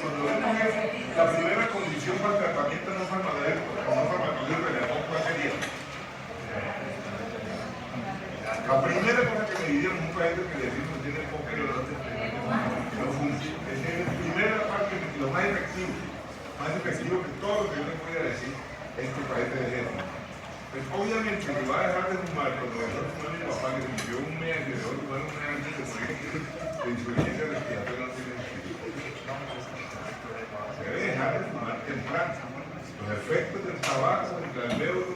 cuando vemos eso, la primera condición para el tratamiento no farmacológico de la ¿cuál sería? La primera cosa que me dirían un país que decimos que tiene poco y no funciona. Es la primera parte, lo más efectivo que todo lo que yo le voy a decir es que el país te deje de fumar. Pues obviamente si va a dejar de fumar cuando dejó de fumar mi papá que se murió un mes y dejó de fumar un mes antes de morir de insuficiencia respiratoria no tiene sentido. Se debe dejar de fumar temprano. Los efectos del tabaco, del almendro,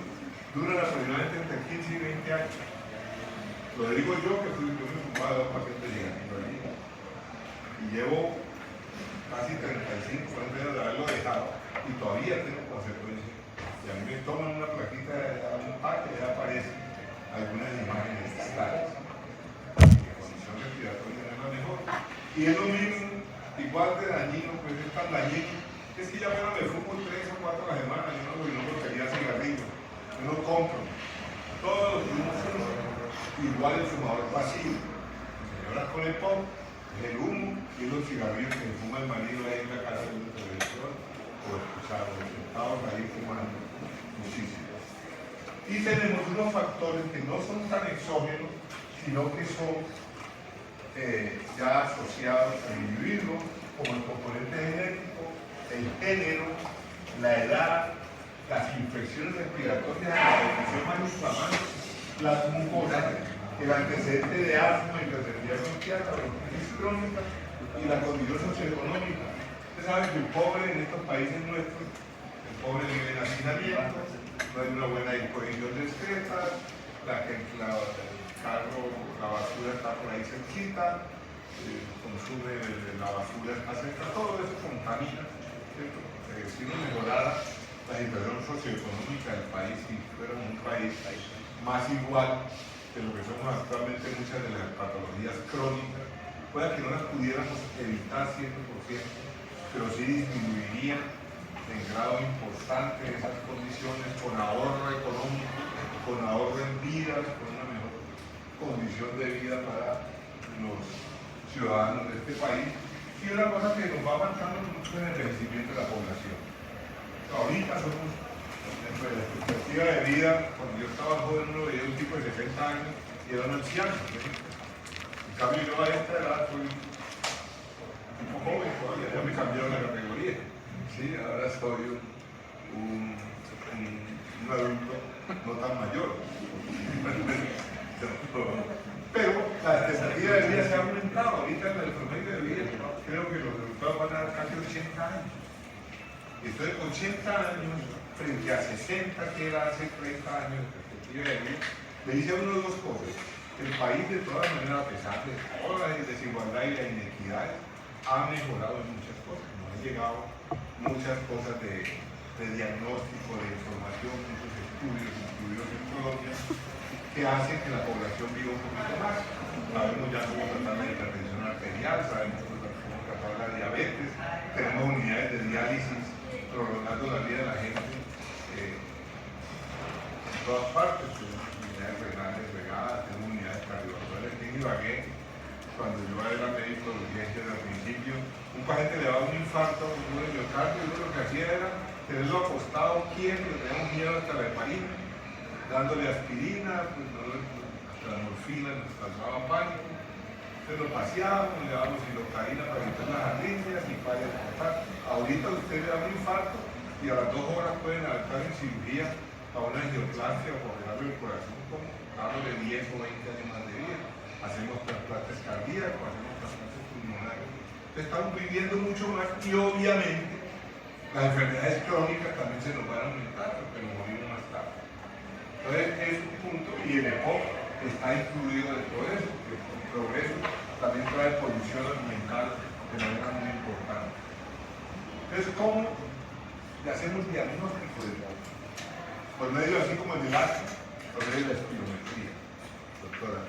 duran aproximadamente entre 15 y 20 años. Lo digo yo que fui fumado a pacientes llegando allí. Y llevo casi 35 años de haberlo dejado y todavía tengo consecuencias. Y a mí me toman una plaquita de un pack y ya aparecen algunas imágenes distales. Mi condición respiratoria no es la mejor. Y es lo mismo, igual de dañino, pues es tan dañino. Es que ya me fumo 3 o 4 a la semana, yo no quería cigarrillos, yo no compro. Todos los días, igual el fumador pasivo. Señoras con el pop, el humo y los cigarrillos que fuma el marido ahí en la casa de la televisión o escuchados, sentados ahí fumando muchísimo. Y tenemos unos factores que no son tan exógenos, sino que son ya asociados al individuo, como el componente genético, el género, la edad, las infecciones respiratorias, la infección más inflamante, las mucosas, el antecedente de asma, hipertensión bronquial, la bronquitis crónica y la condición socioeconómica. Usted sabe que el pobre en estos países nuestros, el pobre vive en hacinamiento, no hay una buena disposición de excretas, la basura está por ahí cerquita, consume la basura está cerca, todo eso contamina, ¿cierto? Si uno mejorara la situación socioeconómica del país, si fuéramos un país más igual de lo que somos actualmente muchas de las patologías crónicas, pueda que no las pudiéramos evitar 100%, pero sí disminuirían en grado importante esas condiciones con ahorro económico, con ahorro en vidas, con una mejor condición de vida para los ciudadanos de este país. Y una cosa que nos va avanzando mucho en el envejecimiento de la población. Ahorita somos, dentro de la expectativa de vida, cuando yo estaba joven uno veía un tipo de 60 años y era un anciano. En cambio yo a esta edad soy un tipo joven todavía, ya me cambiaron la categoría. Sí, ahora soy un adulto no tan mayor. Pero la expectativa de vida se ha aumentado. Ahorita en el promedio de vida creo que los resultados van a dar casi 80 años. Y entonces 80 años frente a 60 que era hace 30 años de perspectiva de vida, le dice a uno dos cosas. El país de todas maneras, a pesar de toda la desigualdad y la inequidad, ha mejorado en muchas cosas. Nos han llegado muchas cosas de diagnóstico, de información, muchos estudios incluidos en Colombia, que hacen que la población viva un poquito más. Sabemos ya cómo tratar la hipertensión arterial, sabemos cómo tratar la diabetes, tenemos unidades de diálisis prolongando la vida de la gente en todas partes, tenemos unidades renales regadas, tenemos unidades cardiovasculares. En Ibagué, cuando yo era médico de urgencias al principio, un paciente le daba un infarto, un miocardio, y uno lo que hacía era tenerlo acostado quieto, le teníamos miedo hasta la heparina, dándole aspirina, pues hasta la morfina nos causaba pánico. Entonces lo paseábamos, le dábamos silocaína para evitar las arritmias y para despertar. Ahorita usted le da un infarto y a las 2 horas pueden adaptar en cirugía a una angioplastia o operarle el corazón como dándole 10 o 20 años más de vida. Hacemos trasplantes cardíacos, hacemos trasplantes pulmonares. Entonces estamos viviendo mucho más y obviamente las enfermedades crónicas también se nos van a aumentar porque nos morimos más tarde. Entonces es un punto y el EPOC está incluido de todo eso, porque el progreso también trae polución ambiental de manera muy importante. Entonces, ¿cómo le hacemos diagnóstico del EPOC? Por medio así como el del asma, por medio de la espirometría, doctora.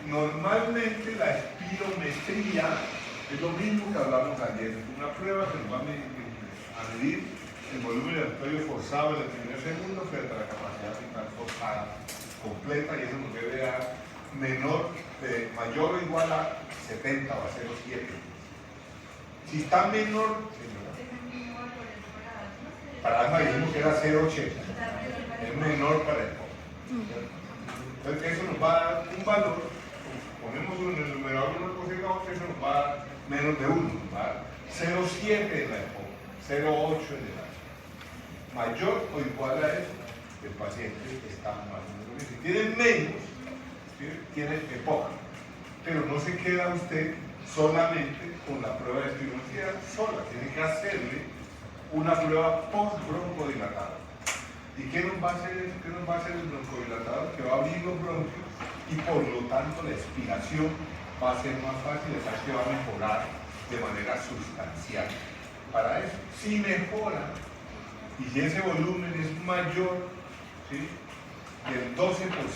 Normalmente la espirometría es lo mismo que hablamos ayer, es una prueba que nos va a medir el volumen respiratorio forzado en el primer segundo frente a la capacidad vital forzada completa, y eso nos debe dar mayor o igual a 70 o a 0,7. Si está menor, para asma dijimos que era 0,80, es menor para el EPOC. Entonces eso nos va a dar un valor, ponemos uno en el numerador, uno por otro, eso nos va a dar menos de 1, nos va a dar 0,7 en la EPOC, 0,8 en el asma. Mayor o igual a eso, el paciente está más o menos bien. Si tiene menos, ¿sí? Tiene EPOC. Pero no se queda usted solamente con la prueba de espirometría sola, tiene que hacerle una prueba post-broncodilatador. ¿Y qué nos va a hacer eso? ¿Qué nos va a hacer el broncodilatador? Que va a abrir los bronquios y por lo tanto la expiración va a ser más fácil, o sea que va a mejorar de manera sustancial. Para eso, si mejora y si ese volumen es mayor, ¿sí?, del 12%,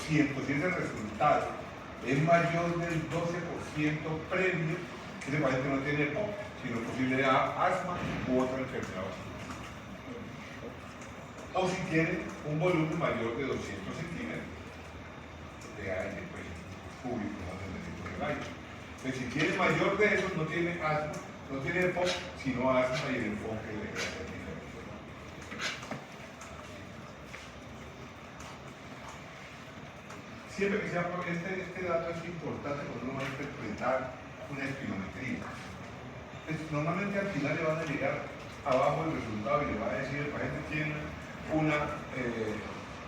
si ese resultado es mayor del 12% previo, ese paciente no tiene EPOC, sino posible asma u otra enfermedad. O si tiene un volumen mayor de 200 centímetros de aire, pues, cúbico, no necesito el aire. Entonces, si tiene mayor de eso, no tiene asma, no tiene EPOC, sino asma y el enfoque le queda diferente. Siempre que sea, este dato es importante cuando uno va a interpretar una espirometría. Pues, normalmente al final le van a llegar abajo el resultado y le va a decir el paciente tiene una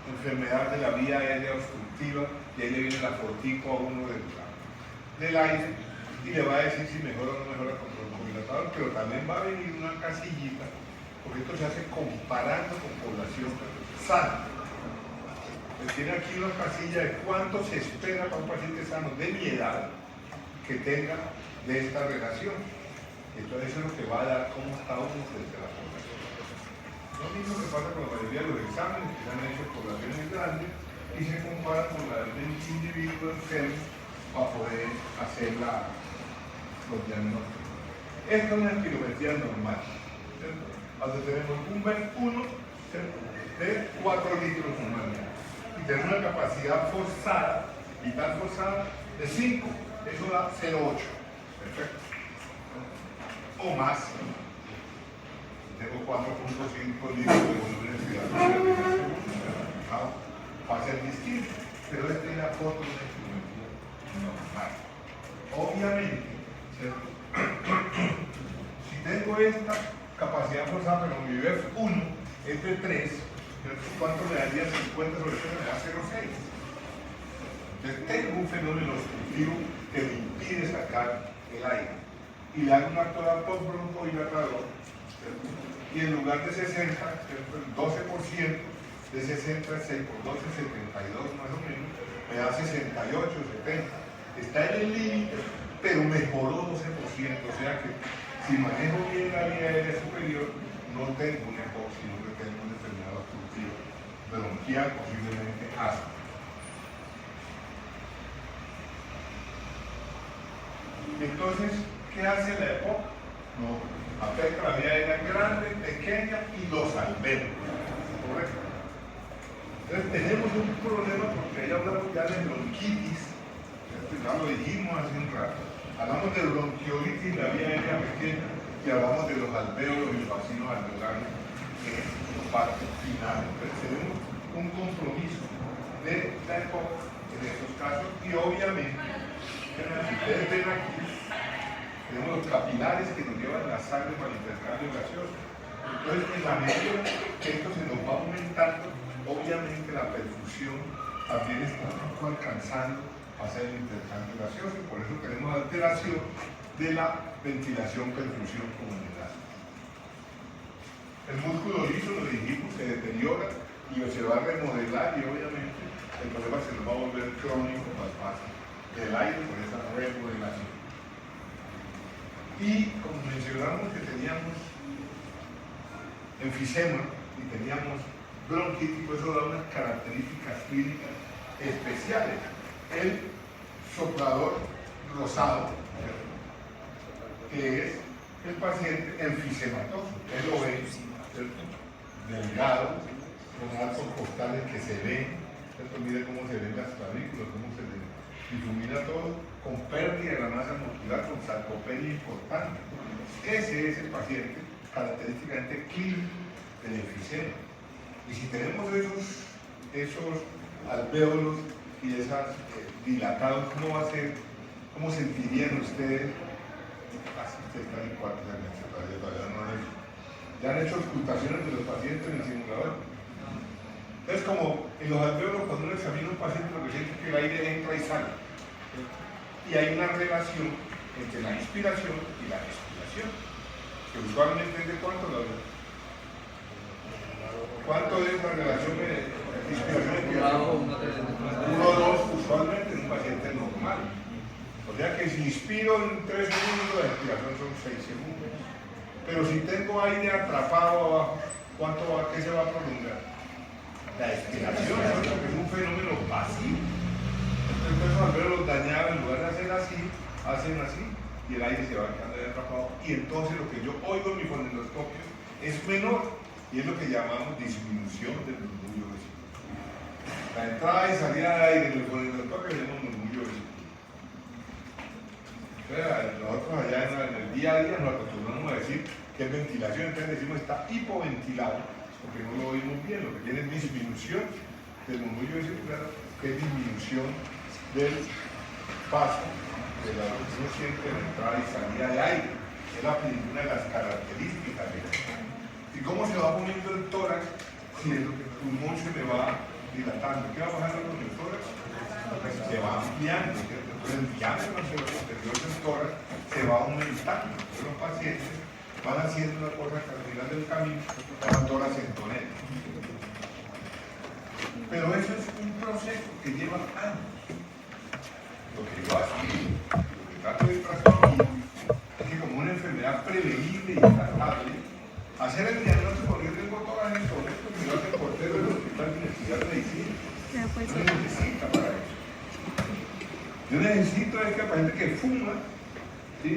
enfermedad de la vía aérea obstructiva y ahí le viene la fotico a uno del aire y le va a decir si mejora o no mejora con broncodilatador, pero también va a venir una casillita, porque esto se hace comparando con población sana. Tiene aquí una casilla de cuánto se espera para un paciente sano de mi edad que tenga de esta relación. Entonces eso es lo que va a dar cómo está uno frente a la población. Lo mismo que pasa con la mayoría de los exámenes que se han hecho en poblaciones grandes y se compara con la del individuo enfermo para poder hacer los diagnósticos. Esta es una espirometría normal, ¿cierto? Donde tenemos un BEP1 de 4 litros normalmente. Y tenemos una capacidad forzada, vital forzada, de 5. Eso da 0,8. Perfecto. O más. Tengo 4,5 litros de volumen respiratorio. Va a ser distinto. Pero esta es la foto de una espirometría normal. Obviamente, ¿cierto? Si tengo esta capacidad forzada, pero mi BEF1 es de 3, ¿cuánto me daría 50 sobre 3? Me da 0,6. Entonces tengo un fenómeno obstructivo que me impide sacar el aire. Y le hago una prueba post-broncodilatador, y en lugar de 60, ¿cierto?, el 12% de 60 es 6 por 12, 72 más o menos, me da 68, 70. Está en el límite, pero mejoró 12%. O sea que si manejo bien la vía aérea superior, no tengo un EPOC, sino que tengo una enfermedad obstructiva bronquial, posiblemente asma. Entonces, ¿qué hace la EPOC? No, afecta la vía aérea grande, pequeña y los alvéolos. ¿Correcto? Entonces tenemos un problema porque ya hablamos ya de bronquitis, ya lo dijimos hace un rato. Hablamos de bronquiolitis, la vía aérea pequeña, y hablamos de los alvéolos y los vacinos alveolares, que es la parte final. Entonces tenemos un compromiso de la EPOC en estos casos, y obviamente, si ustedes ven aquí, tenemos los capilares que nos llevan la sangre para el intercambio gaseoso. Entonces, en la medida que esto se nos va aumentando, obviamente la perfusión también está alcanzando a hacer el intercambio gaseoso, y por eso tenemos alteración de la ventilación-perfusión como en el asma. El músculo liso, lo dijimos, se deteriora y se va a remodelar, y obviamente el problema se nos va a volver crónico más fácil del aire por esa remodelación. Y como mencionamos que teníamos enfisema y teníamos bronquitis, pues eso da unas características clínicas especiales. El soplador rosado, ¿cierto?, que es el paciente enfisematoso. Él lo ve, ¿cierto?, delgado, con arcos costales que se ven, ¿cierto? Mire cómo se ven las clavículas, cómo se ven difumina todo con pérdida de la masa muscular, con sarcopenia importante. Ese es el paciente característicamente clínico del enfisema. Y si tenemos esos alvéolos y esas dilatados, ¿cómo va a ser? ¿Cómo sentirían ustedes? Así que están en cuartos de meses, todavía no han hecho. Ya han hecho auscultaciones de los pacientes en el simulador. Entonces, como en los alvéolos, cuando uno examina a un paciente, lo que siente es que el aire entra y sale. Y hay una relación entre la inspiración y la expiración, que usualmente es de cuánto la verdad. ¿Cuánto es la relación de inspiración y expiración? 1 o 2 usualmente en un paciente normal. O sea que si inspiro en 3 segundos, la expiración son 6 segundos. Pero si tengo aire atrapado abajo, ¿qué se va a prolongar? La expiración, ¿no? Porque es un fenómeno pasivo. Entonces, al verlos dañados, en lugar de hacer así, hacen así, y el aire se va quedando ahí atrapado. Y entonces lo que yo oigo en mi fonendoscopio es menor, y es lo que llamamos disminución del murmullo vesicular. La entrada y salida de aire en el fonendoscopio es un murmullo vesicular. Nosotros allá en el día a día nos acostumbramos a decir que es ventilación, entonces decimos está hipoventilado, porque no lo oímos bien, lo que tiene es disminución del murmullo vesicular, que es disminución del paso de la que uno siente en la entrada y salida de aire. Es una de las características de esto. ¿Y cómo se va poniendo el tórax si el pulmón se me va dilatando? ¿Qué va pasando con el tórax? Pues se va ampliando, ¿cierto? Entonces el diámetro posterior del tórax se va aumentando. Entonces los pacientes van haciendo una cosa que al final del camino llama tórax entonel. Pero eso es un proceso que lleva años. Lo que yo hago, lo que trato de transmitir es que como una enfermedad prevenible y tratable, hacer el diagnóstico porque yo tengo todas las entonces, porque lo hace el portero del Hospital de Universidad de Medicina. No necesita para eso. Yo necesito es que a la gente que fuma, ¿sí?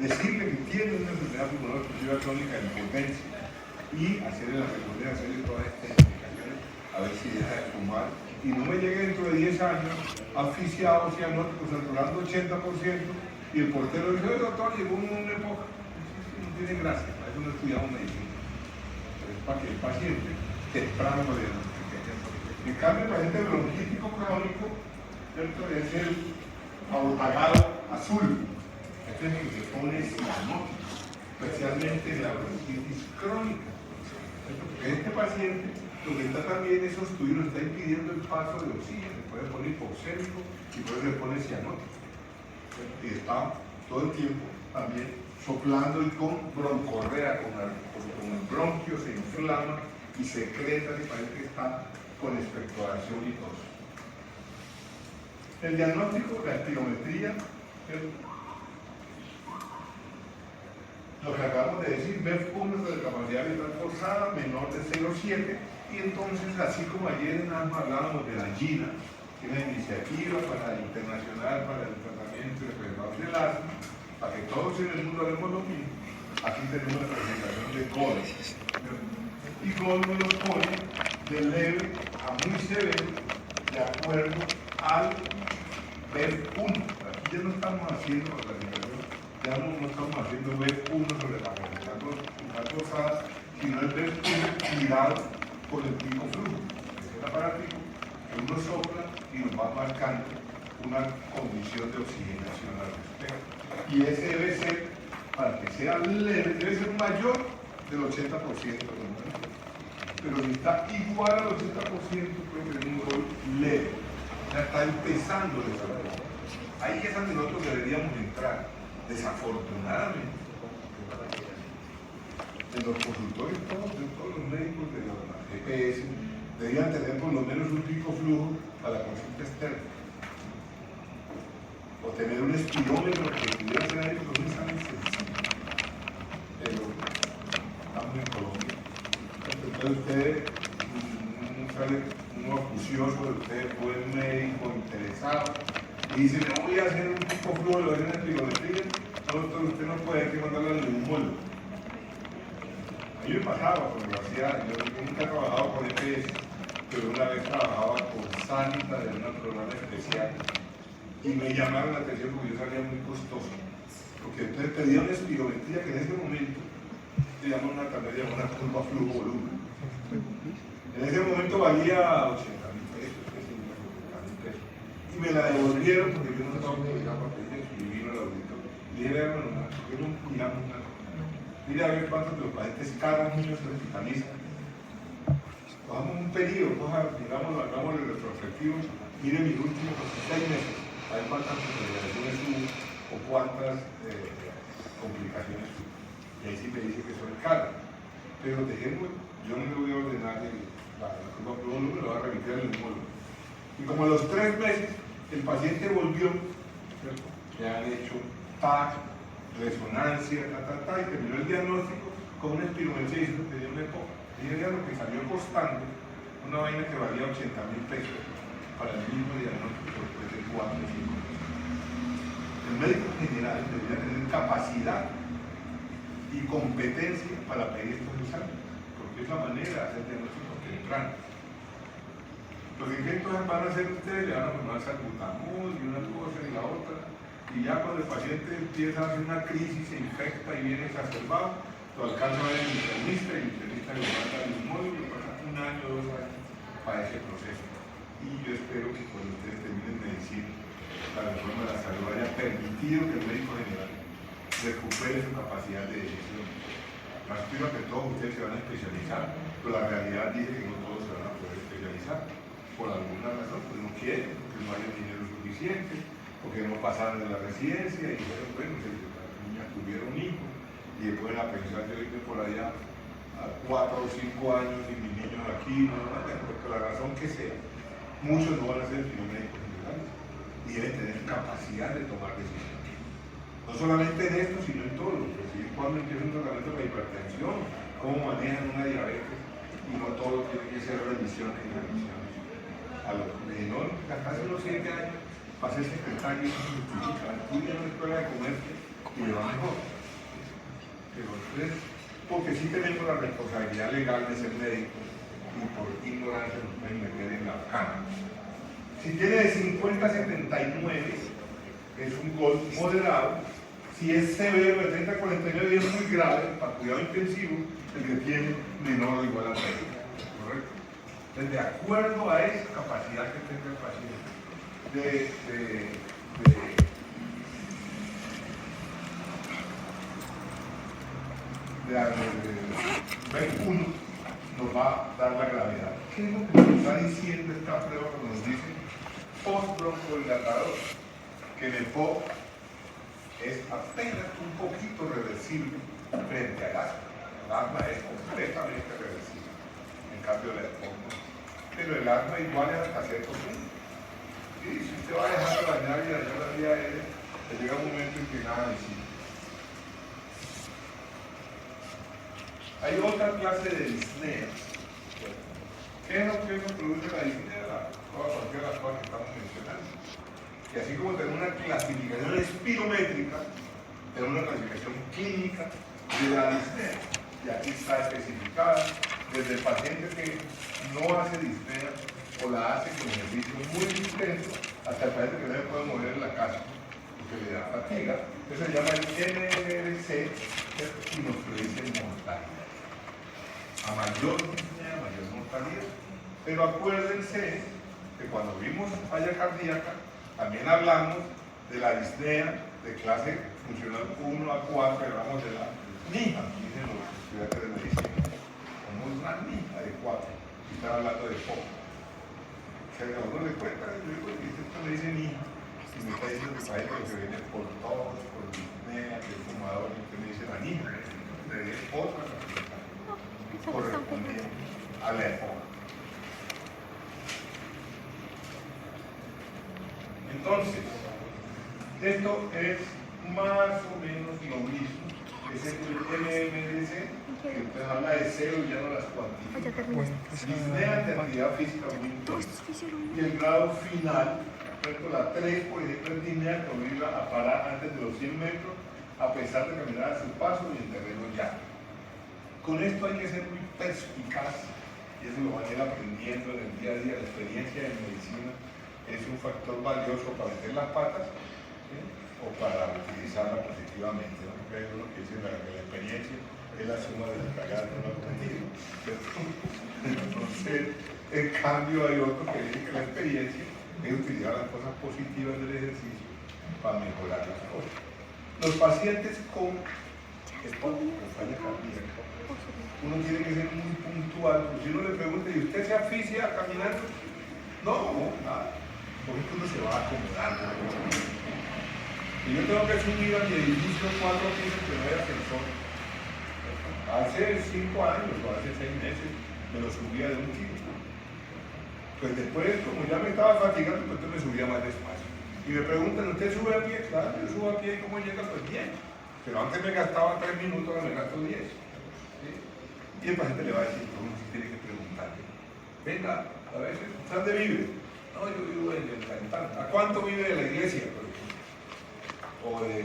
Decirle que tiene una enfermedad pulmonar obstructiva crónica de impotencia y hacerle la recomendación, hacerle todas estas indicaciones, a ver si deja de fumar. Y no me llegue dentro de 10 años asfixiado, cianótico, saturando 80%, y el portero dice, oye doctor, llegó una época, no tiene gracia, para eso no estudiamos medicina. Es para que el paciente temprano lo diagnostique. En cambio, el paciente bronquítico crónico, ¿cierto? Es el abortagado azul. Este es el que se pone cianótico, especialmente en la bronquitis crónica. Porque este paciente lo que está también es obstruido, está impidiendo el paso de oxígeno, puede poner hipoxémico y puede se pone cianótico. Y está todo el tiempo también soplando y con broncorrea, con el bronquio se inflama y secreta y parece que está con expectoración y tos. El diagnóstico, la espirometría, lo que acabamos de decir, BEF1 de capacidad vital forzada menor de 0,7. Y entonces, así como ayer en ASMA hablábamos de la GINA, que es una iniciativa internacional para el tratamiento y prevención del asma, para que todos en el mundo haremos lo mismo, aquí tenemos la presentación de GOL. Y GOL nos los pone de leve a muy severo de acuerdo al BEF1. Aquí ya no estamos haciendo la clasificación, ya no estamos haciendo BEF1 sobre la capacidad vital forzada, sino el BEF1 mirado por el pico flujo, es el aparatico que uno sopla y nos va marcando una condición de oxigenación al respecto. Y ese debe ser, para que sea leve, debe ser mayor del 80%, pero si está igual al 80%, puede tener un gol leve. O sea, está empezando a desarrollar. Ahí es donde nosotros deberíamos entrar, desafortunadamente. En los consultorios, todos los médicos de la EPS deberían tener por lo menos un pico flujo para la consulta externa. O tener un espirómetro que pudiera ser ahí con un examen sencillo. Pero estamos en Colombia. Entonces ustedes, uno acucioso de ustedes, buen médico, interesado, y dice, le voy a hacer un pico flujo, lo hacen en espirometría, usted no puede, hay que mandarlo al neumólogo. A mí me pasaba cuando lo hacía, yo nunca he trabajado con EPS, pero una vez trabajaba con Santa de un programa especial Y me llamaron la atención porque yo salía muy costoso. Porque entonces pedía una espirometría que en ese momento se llama una tabla, una curva flujo-volumen. En ese momento valía 80.000 pesos, 70.000 pesos. Y me la devolvieron porque yo no estaba autorizado para pedir eso. Y vino el auditor. Y dije, bueno, ¿por qué no miramos una cosa? Mira a ver cuántos de los pacientes cada año se hospitalizan. Cojamos un periodo, digámoslo, hagamos el retrospectivo, mire mis últimos 6 meses, a ver cuántas hospitalizaciones hubo o cuántas complicaciones hubo. Y ahí sí me dice que son caras. Pero dejemos, yo no le voy a ordenar la curva por volumen, lo voy a remitir al neumólogo. Y como a los 3 meses, el paciente volvió, ¿cierto? Le han hecho TAC, resonancia, y terminó el diagnóstico con una espirometría y dice que tenía una EPOC. Y era lo que salió costando, una vaina que valía 80.000 pesos para el mismo diagnóstico después de 4 o 5 meses. El médico general debería tener capacidad y competencia para pedir estos exámenes, porque es la manera de hacer diagnósticos tempranos. Los intentos van a hacer ustedes, le van a formar salbutamol y una cosa y la otra, y ya cuando el paciente empieza a hacer una crisis, se infecta y viene exacerbado, lo alcanza a ver el internista y el internista le manda al neumólogo y pasa 1 año, 2 años para ese proceso. Y yo espero que cuando ustedes terminen de decir la reforma de la salud haya permitido que el médico general recupere su capacidad de decisión. No aspiro a que todos ustedes se van a especializar, pero la realidad dice que no todos se van a poder especializar. Por alguna razón, pues no quieren, porque no hay dinero suficiente, porque no pasaron de la residencia y dijeron, bueno, las niñas tuvieron hijos y después de la pensión yo irme por allá a 4 o 5 años y mis niños aquí, no, porque la razón que sea, muchos no van a ser médicos generales y deben tener capacidad de tomar decisiones. No solamente en esto, sino en todo. Decir cuándo empieza un tratamiento de la hipertensión, cómo manejan una diabetes, y no todo tiene que ser revisiones y revisiones. A los menores, hasta hace unos 7 años, para ser secretario, no se justifica. Estudia en una escuela de comercio y le va mejor. Pero entonces, porque sí tenemos la responsabilidad legal de ser médicos y por ignorancia nos pueden meter en la cama. Si tiene de 50 a 79, es un gol moderado. Si es severo, de 30 a 49 es muy grave, para cuidado intensivo, el que tiene menor o igual a 30. ¿Correcto? Entonces, de acuerdo a esa capacidad que tenga el paciente B1 nos va a dar la gravedad. ¿Qué es lo que nos está diciendo esta prueba cuando nos dice post-broncodilatador? Que el EPOC es apenas un poquito reversible frente al asma. El asma es completamente reversible, en cambio la EPOC no. Pero el asma igual es hasta cierto punto. Y si usted va a dejar de dañar y dañar la vía aérea, le llega un momento en que nada decide. Hay otra clase de disneas. ¿Qué es lo que nos produce la disnea? Cualquiera de las cosas que estamos mencionando. Que así como tenemos una clasificación espirométrica, tenemos una clasificación clínica de la disnea. Y aquí está especificada desde el paciente que no hace disnea o la hace con ejercicio muy intenso hasta el paciente que no se puede mover en la casa porque le da fatiga. Eso se llama el NRC y nos predice mortalidad. A mayor disnea, mayor mortalidad. Pero acuérdense que cuando vimos falla cardíaca, también hablamos de la disnea de clase funcional 1 a 4, hablamos de la NIJA, dicen los estudiantes de medicina. Como una NIJA de 4, y están hablando de poco. Si a uno le cuenta, yo digo, esto me dice NIJA, y me está diciendo que parece que se viene por todos, por disnea, que es fumador, y usted me dice la NIJA, le dice otra clasificación correspondiente a la época. Entonces, esto es más o menos lo mismo que es el MMDC, que usted habla de cero y ya no las cuantifica. Disnea de actividad física muy intensa. Y el grado final, la 3, por ejemplo, es disnea que obliga a parar antes de los 100 metros, a pesar de caminar a su paso y en terreno llano. Con esto hay que ser muy perspicaz, y eso lo van a ir aprendiendo en el día a día, la experiencia de medicina es un factor valioso para meter las patas, ¿sí? O para utilizarla positivamente, ¿no? Porque hay uno que dice que la experiencia es la suma de las cagadas no aprendidas. Entonces, en cambio hay otro que dice que la experiencia es utilizar las cosas positivas del ejercicio para mejorar las cosas. Los pacientes con falla cardíaca, uno tiene que ser muy puntual. Si uno le pregunta, ¿y usted se asfixia caminando? No, nada. Porque uno se va acomodando. Y yo tengo que subir a mi edificio 4 pisos que no hay ascensor. Hace 5 años o hace 6 meses me lo subía de un kilo. Pues después, como ya me estaba fatigando, pues entonces me subía más despacio. Y me preguntan, ¿usted sube a pie? Claro, yo subo a pie, ¿y cómo llega? Pues bien. Pero antes me gastaba 3 minutos, ahora me gasto 10. ¿Sí? Y el paciente le va a decir, uno sí tiene que preguntarle. Venga, a veces, ¿dónde vive? No, yo vivo en el Cantán. ¿A cuánto vive de la iglesia? O de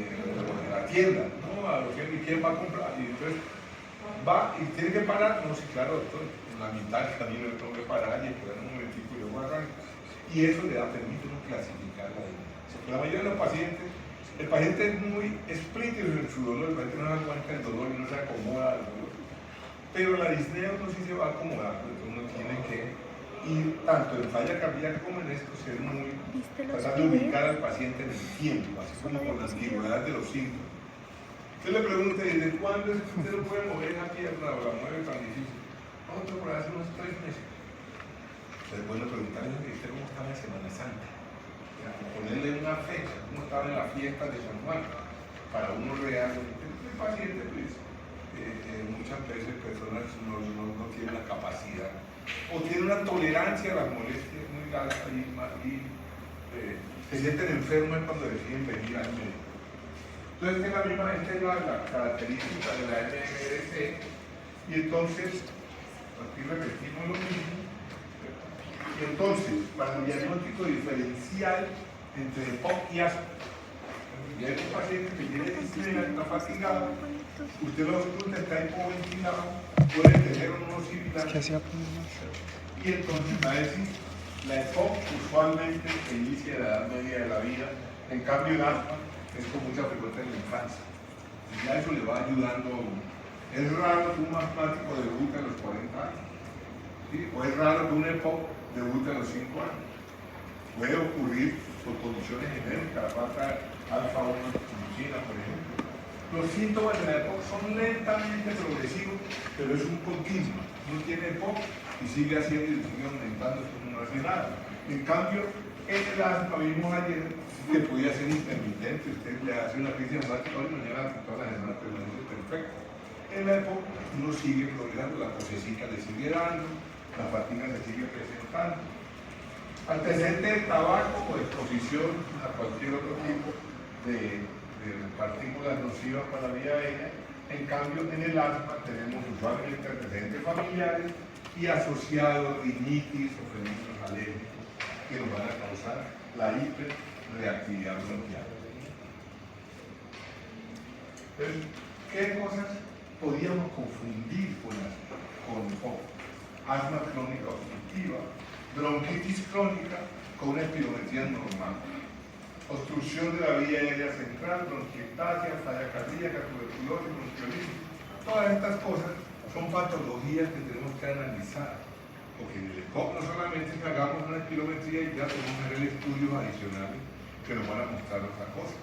la tienda. No, a lo que quién va a comprar. Y entonces va y tiene que parar. No, sí, claro, doctor. En la mitad del camino yo tengo que parar y esperar un momentico y yo voy a arrancar. Y eso le permite uno clasificar la diabetes. La mayoría de los pacientes, el paciente es muy explícito en su dolor, el paciente no se aguanta el dolor y no se acomoda al dolor. Pero la disnea uno sí se va a acomodar, porque uno tiene que ir tanto en falla cardíaca como en esto, ser muy, tratar de ubicar al paciente en el tiempo, así como con la antigüedad de los síntomas. Usted le pregunta, ¿desde cuándo es que usted no puede mover la pierna o la mueve tan difícil? Nosotros por hace unos 3 meses. Entonces, bueno, preguntarle a usted cómo estaba en Semana Santa. Ponerle una fecha, cómo estaba en la fiesta de San Juan, para uno real. El paciente, pues, muchas veces personas no tienen la capacidad o tienen una tolerancia a las molestias muy alta y se sienten enfermos cuando deciden venir al médico. Entonces, esta es la característica de la MMRC, y entonces, aquí repetimos lo mismo. Y entonces, para el diagnóstico diferencial entre EPOC y asma, si hay un paciente que tiene disnea, está fatigado, usted lo escucha, está hipoventilado, puede tener unos similares. Y entonces va a decir, la EPOC usualmente se inicia a la edad media de la vida, en cambio el asma es con mucha frecuencia en la infancia. Y ya eso le va ayudando a uno. Es raro que un asmático debute a los 40 años, ¿sí? O es raro que un EPOC debute a los 5 años. Puede ocurrir por condiciones genéticas, la falta alfa-1 antitrypsina, por ejemplo. Los síntomas de la EPOC son lentamente progresivos, pero es un continuo. Uno tiene EPOC y sigue haciendo y sigue aumentando, eso no hace nada. En cambio, en el asma, vimos ayer que podía ser intermitente. Usted le hace una crisis asmática hoy, mañana, toda la semana permanece perfecto. En la EPOC uno sigue progresando, la tosecita le sigue dando, la fatiga se sigue presentando. Antecedente de tabaco o exposición a cualquier otro tipo de partículas nocivas para la vía aérea. En cambio, en el asma tenemos usualmente antecedentes familiares y asociados rinitis o fenómenos alérgicos que nos van a causar la hiperreactividad bronquial. Entonces, ¿qué cosas podíamos confundir con asma crónica obstructiva, bronquitis crónica con una espirometría normal, obstrucción de la vía aérea central, bronquiectasia, falla cardíaca, tuberculosis, bronquiolitis? Todas estas cosas son patologías que tenemos que analizar, porque en el EPOC no solamente es que hagamos una espirometría y ya podemos hacer el estudio adicional que nos van a mostrar otra cosa.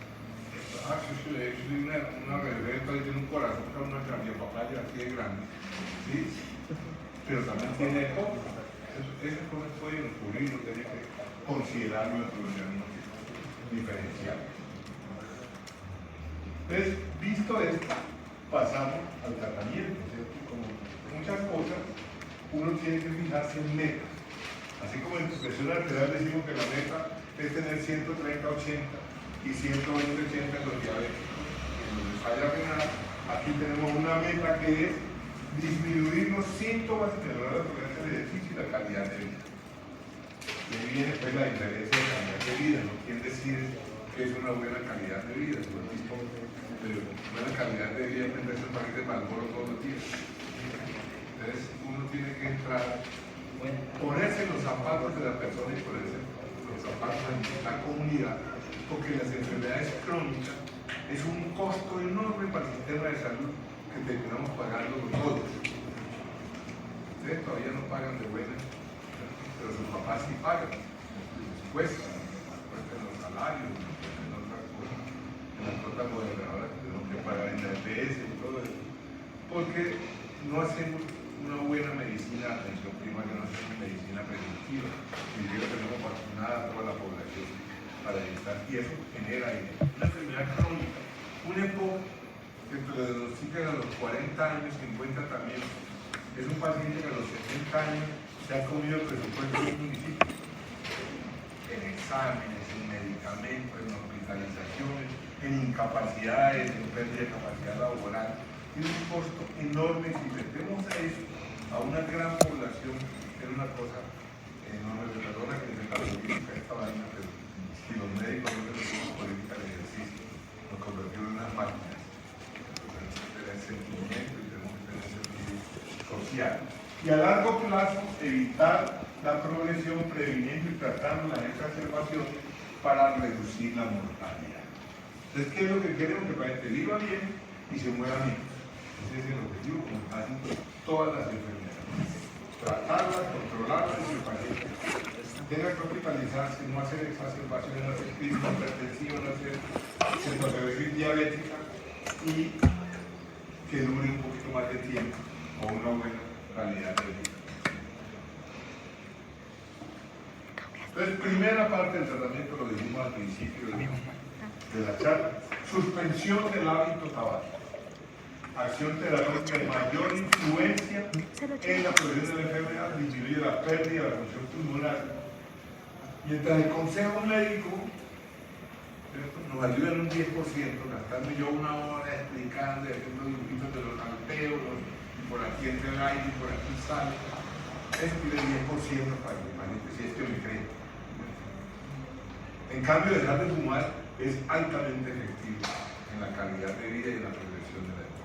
Yo soy una reverta y tiene un corazón con una cardiopapaya así de grande, ¿sí? Pero también tiene EPOC. Esas cosas pueden ocurrir, uno tiene que considerarlo dentro del diagnóstico diferencial. Entonces, visto esto, pasamos al tratamiento, ¿cierto? Como muchas cosas, uno tiene que fijarse en metas. Así como en presión arterial decimos que la meta es tener 130-80 y 120-80 en los diabéticos. En los falla renal, aquí tenemos una meta que es disminuir los síntomas y mejorar la tolerancia al ejercicio y la calidad de vida. Y ahí viene pues la diferencia de calidad de vida, ¿no? ¿Quién decide qué es una buena calidad de vida? Pero buena calidad de vida es venderse un paquete de Marlboro todos los días. Entonces uno tiene que entrar, ponerse en los zapatos de la persona y ponerse los zapatos en la comunidad, porque las enfermedades crónicas es un costo enorme para el sistema de salud que terminamos pagando todos. Ustedes todavía no pagan de buena, pero sus papás sí pagan. Cuestan los salarios, en otras cosas, en las otras moderadoras que tenemos que pagar en la EPS y todo eso. Porque no hacemos una buena medicina de atención primaria, no hacemos medicina preventiva. Y yo tenemos vacunada a toda la población para evitar, y eso genera una enfermedad crónica. Un EPOC que te lo diagnostican a los 40 años, 50 también. Es un paciente que a los 70 años se ha comido el presupuesto de un municipio. En exámenes, en medicamentos, en hospitalizaciones, en incapacidades, en pérdida de capacidad laboral. Tiene un costo enorme. Si metemos a eso, a una gran población, es una cosa enorme. Perdona que se calorifica esta vaina, pero si los médicos no tenemos política de ejercicio, nos convertimos en unas máquinas. Entonces, tenemos que tener sentimiento y tenemos que tener sentido social. Y a largo plazo, evitar la progresión, previniendo y tratando la exacerbación para reducir la mortalidad. Entonces, ¿qué es lo que queremos? Que el paciente viva bien y se muera bien. Ese es el objetivo, como hacen todas las enfermedades. Tratarlas, controlarlas y el paciente tenga que hospitalizarse, no hacer exacerbaciones, no hacer crisis hipertensiva, no hacer cetosis diabética y que dure un poquito más de tiempo o una buena calidad de vida. Entonces, primera parte del tratamiento, lo dijimos al principio de la charla, suspensión del hábito tabáquico. Acción terapéutica de mayor influencia en la progresión de la enfermedad, disminuye la pérdida de la función pulmonar. Mientras el consejo médico nos ayuda en un 10%, gastando yo una hora explicando, haciendo dibujitos de los alvéolos, y por aquí entra el aire, y por aquí sale, eso tiene el 10% para que imagínate si es que me cree. En cambio, dejar de fumar es altamente efectivo en la calidad de vida y en la progresión de la vida.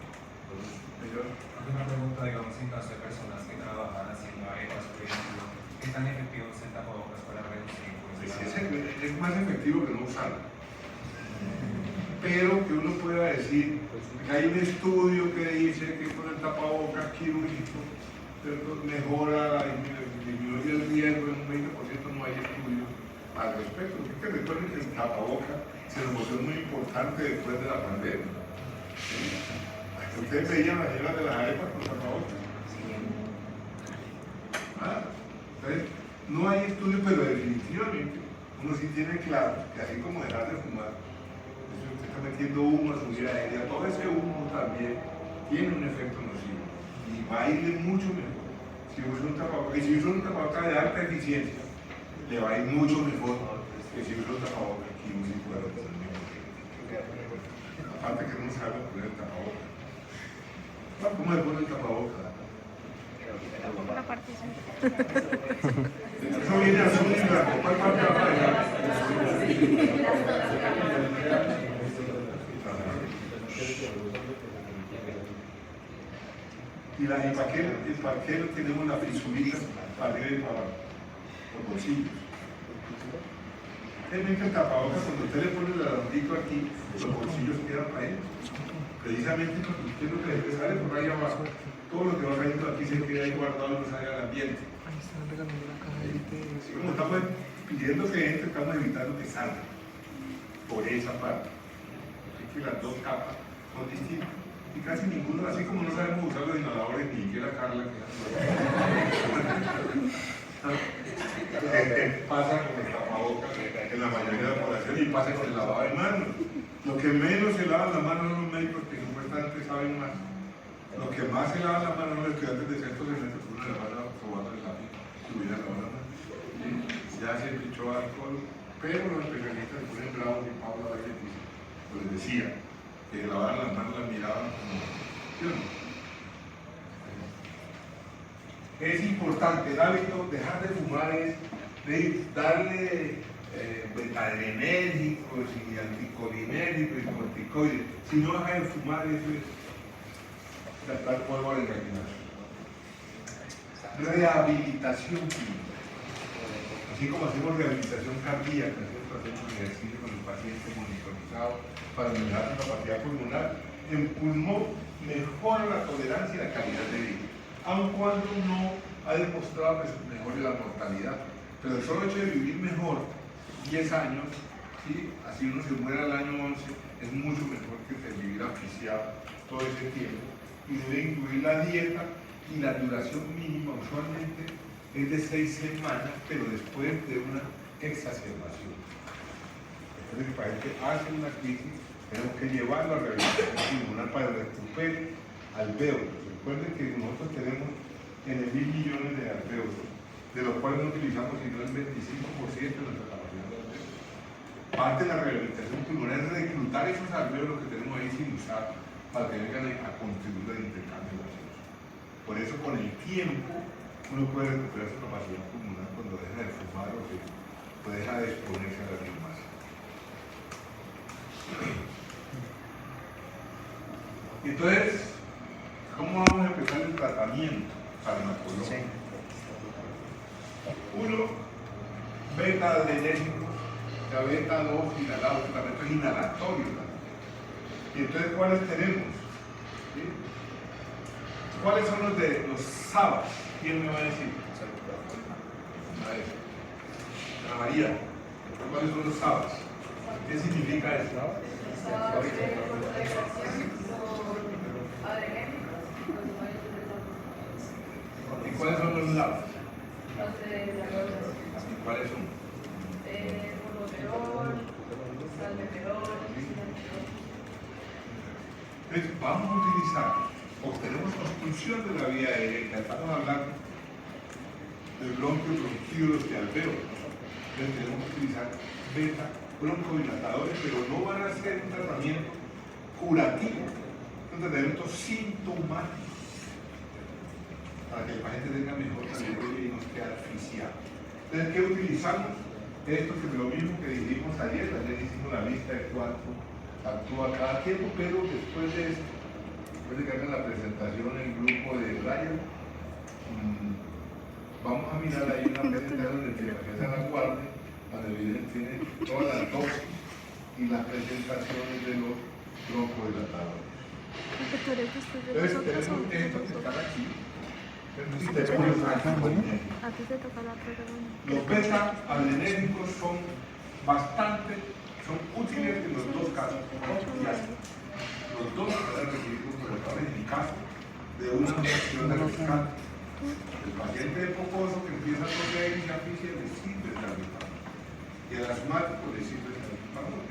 Una pregunta, digamos, en caso de personas que trabajan haciendo arepas, por ejemplo, ¿qué tan efectivo es el tapabocas para reducir? Es más efectivo que no usarlo. Pero que uno pueda decir que hay un estudio que dice que con el tapabocas quirúrgico mejora, disminuye el riesgo en un 20%, no hay estudios al respecto. Es que recuerden que el tapabocas se nos volvió muy importante después de la pandemia. Ustedes veían las llenas de las arepas con tapabocas. Entonces, no hay estudios, pero definitivamente uno sí tiene claro que así como dejar de fumar, eso usted está metiendo humo a su vida aérea, todo ese humo también tiene un efecto nocivo y va a irle mucho mejor si usa un tapabocas. Y si usa un tapabocas de alta eficiencia, le va a ir mucho mejor que si usa un tapabocas quirúrgico de alta eficiencia. Aparte que no sabe poner el tapabocas. ¿Cómo le pone el tapabocas? La parte Eso viene azul y blanco. ¿Cuál parte va para allá? ¿Y para qué tenemos la fisurita para arriba y para abajo? Los bolsillos. Realmente el tapabocas, cuando usted le pone el alambrito aquí, los bolsillos quedan para adentro. Precisamente porque usted lo que sale por ahí abajo, todo lo que va adentro aquí se queda ahí guardado y no sale al ambiente. Así como estamos pidiendo que entre, estamos evitando que salga por esa parte. Así que las dos capas son distintas. Y casi ninguno, así como no sabemos usar los inhaladores, ni siquiera Carla, que pasa con el tapabocas en la mayoría de la población y pasa con el lavado de manos. Lo que menos se lavan las manos son los médicos que supuestamente saben más. Lo que más se lavan las manos son los estudiantes de sexto semestre, uno le va sobando el lápiz, subir a lavar las manos. Ya se echó alcohol, pero los especialistas se ponen bravos y Pablo a veces les decía que lavaban las manos, las miraban como, ¿sí o no? Es importante el hábito, dejar de fumar es darle betadrenérgicos y anticolinérgicos y corticoides. Si no deja de fumar, eso es tratar polvo al engañar. Rehabilitación clínica. Así Así como hacemos rehabilitación cardíaca, hacemos ejercicio con el paciente monitorizado para mejorar su capacidad pulmonar, el pulmón mejora la tolerancia y la calidad de vida, aun cuando no ha demostrado que mejore la mortalidad. Pero el solo hecho de vivir mejor 10 años, ¿sí? Así uno se muera al año 11, es mucho mejor que vivir asfixiado todo ese tiempo. Y debe incluir la dieta y la duración mínima usualmente es de 6 semanas, pero después de una exacerbación. Después de que el paciente hace una crisis, tenemos que llevarlo a rehabilitación pulmonar para que recupere alvéolos. Recuerden que nosotros tenemos en el 1.000 millones de alvéolos, de los cuales no utilizamos sino el 25% de nuestra capacidad de alvéolos. Parte de la rehabilitación pulmonar es reclutar esos alvéolos que tenemos ahí sin usar para que vengan a contribuir al intercambio gaseoso. Por eso, con el tiempo, uno puede recuperar su capacidad pulmonar cuando deja de fumar o deja de exponerse a la biomasas. Entonces, ¿cómo vamos a empezar el tratamiento farmacológico? Uno, beta-adrenérgico, la beta-2 inhalado, el tratamiento es inhalatorio. Y entonces, ¿cuáles tenemos? ¿Sí? ¿Cuáles son los de los SABAs? ¿Quién me va a decir? Ana María, ¿cuáles son los SABAs? ¿Qué significa eso? ¿Y cuáles son los LABs? ¿Y cuáles son? Entonces, vamos a utilizar, obtenemos obstrucción de la vía aérea, estamos hablando del bronquio, bronquíolos de alvéolos. Entonces tenemos que utilizar beta broncodilatadores, pero no van a ser un tratamiento curativo, un tratamiento sintomático, para que el paciente tenga mejor calidad de vida y no esté asfixiado. Entonces, ¿qué utilizamos? Esto que es lo mismo que dijimos ayer hicimos la lista de cuánto actúa cada tiempo, pero después de esto, después de que hagan la presentación en el grupo de Brian, vamos a mirar ahí una presentación de terapia a la guardia, donde tiene todas las dosis y las presentaciones de los broncodilatadores. Entonces tenemos esto que están aquí. Y tenemos los anticolinérgicos. Los beta-adrenérgicos son útiles en los dos casos. Los dos pueden recibir controladores en caso de una infección de rescate. El paciente hipocoso que empieza a toser y se asfixia le sirve el salbutamol. Y el asmático le sirve el salbutamol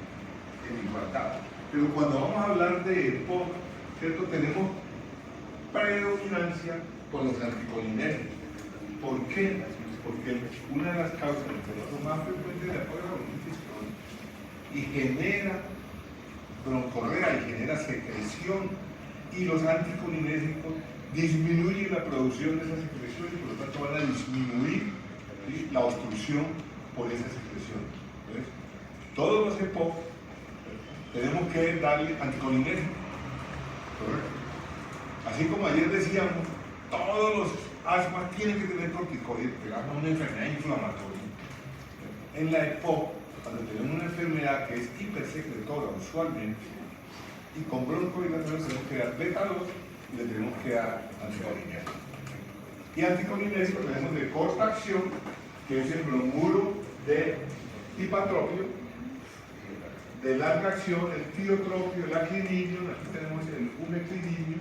en igualdad. Pero cuando vamos a hablar de EPOC, ¿cierto? Tenemos predominancia con los anticolinérgicos. ¿Por qué? Porque una de las causas de más frecuentes de apoyo es la bronquitis crónica y genera broncorrea y genera secreción, y los anticolinérgicos disminuyen la producción de esas secreciones y por lo tanto van a disminuir, ¿sí?, la obstrucción por esa secreción. ¿Ves? Todos los EPOC tenemos que darle anticolinérgicos, ¿correcto? Así como ayer decíamos, todos los asmas tienen que tener corticoides, porque asma es una enfermedad inflamatoria. En la EPOC, cuando tenemos una enfermedad que es hipersecretora usualmente, y con broncodilatadores tenemos que dar beta-2 y le tenemos que dar anticolinérgico. Y anticolinérgico tenemos de corta acción, que es el bromuro de tipatropio, de larga acción, el tiotropio, el aclinidio, aquí tenemos el umeclidinio,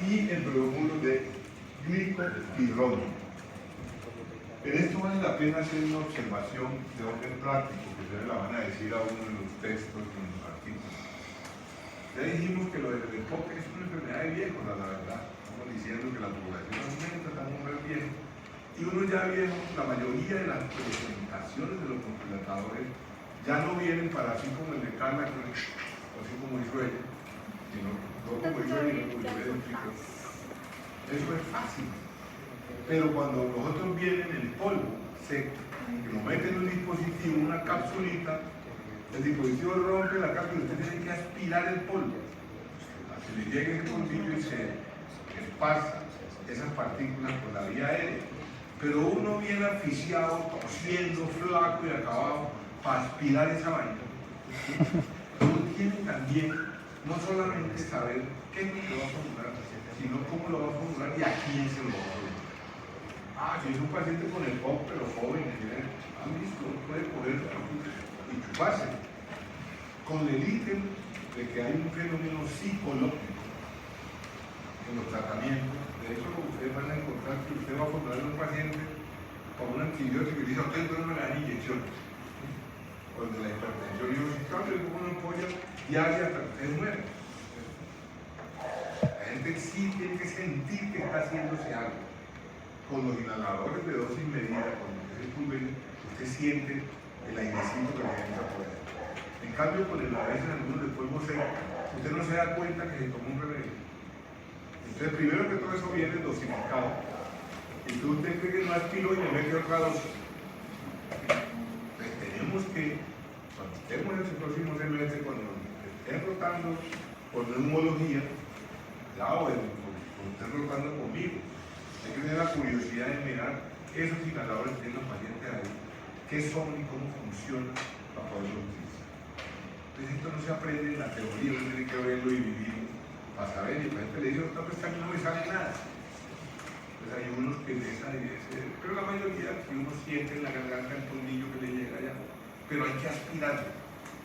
y el bromuro de glicopirroni. En esto vale la pena hacer una observación de orden práctico, que ustedes la van a decir a uno en los textos y en los artículos. Ya dijimos que lo del EPOC es una enfermedad de viejos, la verdad. Estamos diciendo que la población aumenta, estamos muy viejos. Y uno ya viejo, la mayoría de las presentaciones de los bronquidilatadores ya no vienen para así como el de Carla, así como hizo ella, sino no como hizo ella, sino como hizo ella. Eso es fácil. Pero cuando los otros vienen en polvo seco, que lo meten en un dispositivo, una capsulita, el dispositivo rompe la cápsula y usted tiene que aspirar el polvo. Se le llega ese polvillo y se esparza esas partículas por la vía aérea. Pero uno viene asfixiado, tosiendo, flaco y acabado, para aspirar esa vaina. Uno tiene también, no solamente saber qué es lo que va a formular, sino cómo lo va a formular y a quién se lo va a formular. Si es un paciente con el POC, pero joven, listo, puede poder y chuparse. Con el ítem de que hay un fenómeno psicológico en los tratamientos. De hecho, ustedes van a encontrar que usted va a formular a un paciente con un antibiótico y dice, usted no me dan inyección. O de la hipertensión, y yo, si cambio de una ampolla diaria hasta que usted muere. La gente sí tiene que sentir que está haciéndose algo. Con los inhaladores de dosis medida, con el pulver, usted siente el airecito que le entra por ahí. En cambio, con el ABS en algunos de polvo seco, usted no se da cuenta que se tomó un remedio. Entonces, primero que todo eso viene dosificado. Y usted cree que no aspiró y le mete otra dosis. Entonces, tenemos que, cuando estemos en el próximo semestre, cuando estén rotando por neumología, o estén rotando conmigo, hay que tener la curiosidad de mirar esos inhaladores que tienen los pacientes ahí, qué son y cómo funcionan para poderlos utilizar. Entonces esto no se aprende en la teoría, uno tiene que verlo y vivirlo para saber, y la gente le dice, no, pues a mí no me sale nada. Entonces hay unos que les sale, pero la mayoría, si uno siente en la garganta el tornillo que le llega allá, pero hay que aspirarlo.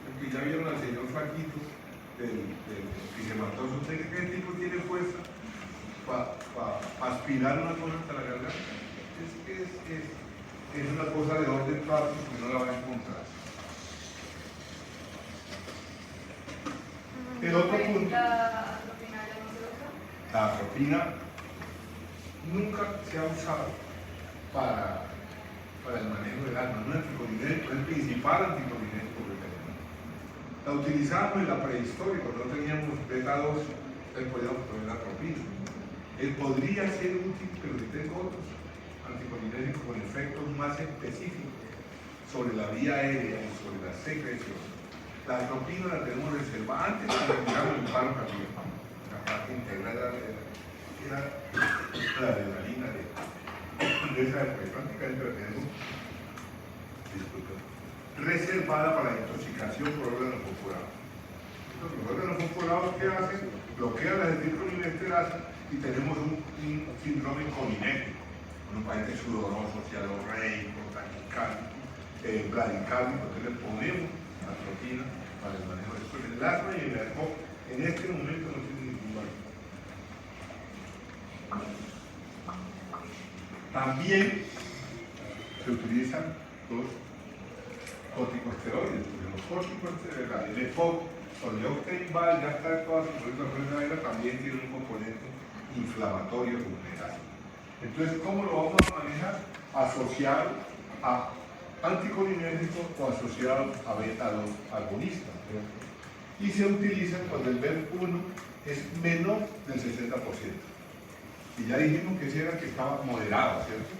Porque ya vieron al señor Faquito del fisematoso, ¿usted qué tipo tiene fuerza para aspirar una cosa hasta la garganta? Es una cosa de orden práctico que no la va a encontrar. El otro punto, la atropina nunca se ha usado para el manejo del asma, no es anticolinérico, es el principal anticolinérico que tenemos. La utilizamos en la prehistoria, cuando no teníamos beta-2, entonces podíamos poner la atropina. Podría ser útil, pero si tengo otros anticolinéricos con efectos más específicos sobre la vía aérea y sobre la secreción. La atropina la tenemos reservada antes de retirarnos el paro cardíaco. La parte integral era la adrenalina de esa época, prácticamente la tenemos reservada para la intoxicación por órganos fosforados. Entonces, los órganos fosforados, ¿qué hacen? Bloquean la acetilcolinesterasa y tenemos un síndrome colinético, un paciente sudoroso, cialorreico, taquicárdico, bradicárdico. Entonces le ponemos atropina para el manejo de esto. El asma y el EPOC en este momento no tienen ningún valor. También se utilizan los corticosteroides, porque los corticosteroides, el EPOC, cuando ya usted invade, ya está toda su fuerza también tiene un componente inflamatorio general. Entonces, ¿cómo lo vamos a manejar? Asociado a anticolinérgico o asociado a beta-2 agonista. Y se utilizan cuando el BEM1 es menor del 60%. Y ya dijimos que ese era el que estaba moderado, ¿cierto?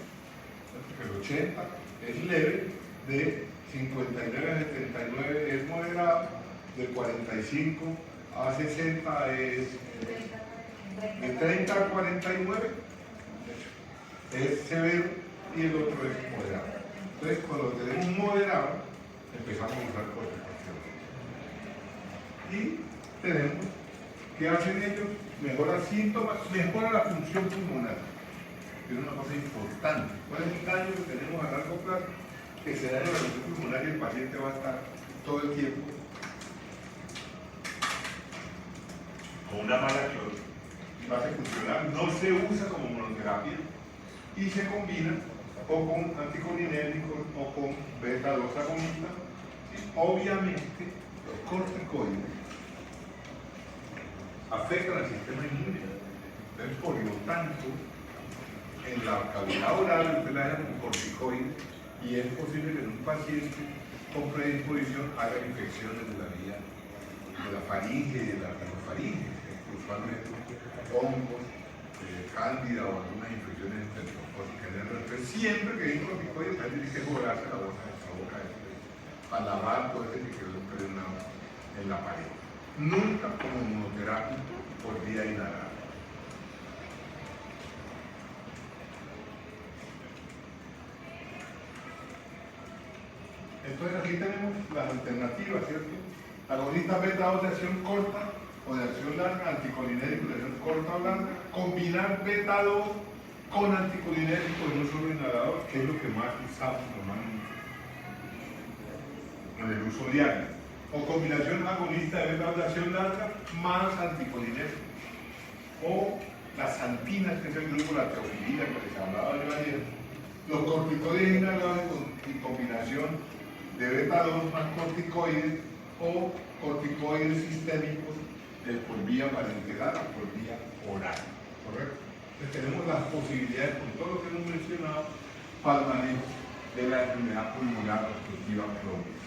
El 80 es leve, de 59 a 79 es moderado, de 45 a 60 es de 30 a 49 es severo y el otro es moderado. Entonces, cuando tenemos moderado, empezamos a usar corticosteroides. Y tenemos, ¿qué hacen ellos? Mejora síntomas, mejora la función pulmonar. Es una cosa importante. ¿Cuál es el daño que tenemos a largo plazo? Que se daña la función pulmonar y el paciente va a estar todo el tiempo con una mala base funcional, no se usa como monoterapia y se combina o con anticolinérgicos o con beta-2 agonistas. Obviamente, los corticoides afectan al sistema inmune. Entonces, por lo tanto, en la cavidad oral usted la deja con corticoides y es posible que en un paciente con predisposición haya infecciones de la vía de la faringe y de la rinofaringe, usualmente hongos, cándida o algunas infecciones enterocóticas. Entonces, siempre que hay un corticoide, tiene que cobrarse la boca para lavar todo ese que quedó impregnado en la pared. Nunca como monoterapia por vía inhalada. Entonces aquí tenemos las alternativas, ¿cierto? Agonistas beta-2 de acción corta o de acción larga, anticolinérgico de acción corta o larga, combinar beta-2 con anticolinérgico en un solo inhalador, que es lo que más usamos normalmente en el uso diario. O combinación agonista de beta-2 de acción larga más anticolinérgico. O las antinas, que es el grupo de la teofilina que les hablaba yo ayer. Los corticoides inhalados en combinación de beta-2 más corticoides o corticoides sistémicos por vía parenteral o por vía oral. ¿Correcto? Entonces tenemos las posibilidades con todo lo que hemos mencionado para el manejo de la enfermedad pulmonar obstructiva crónica.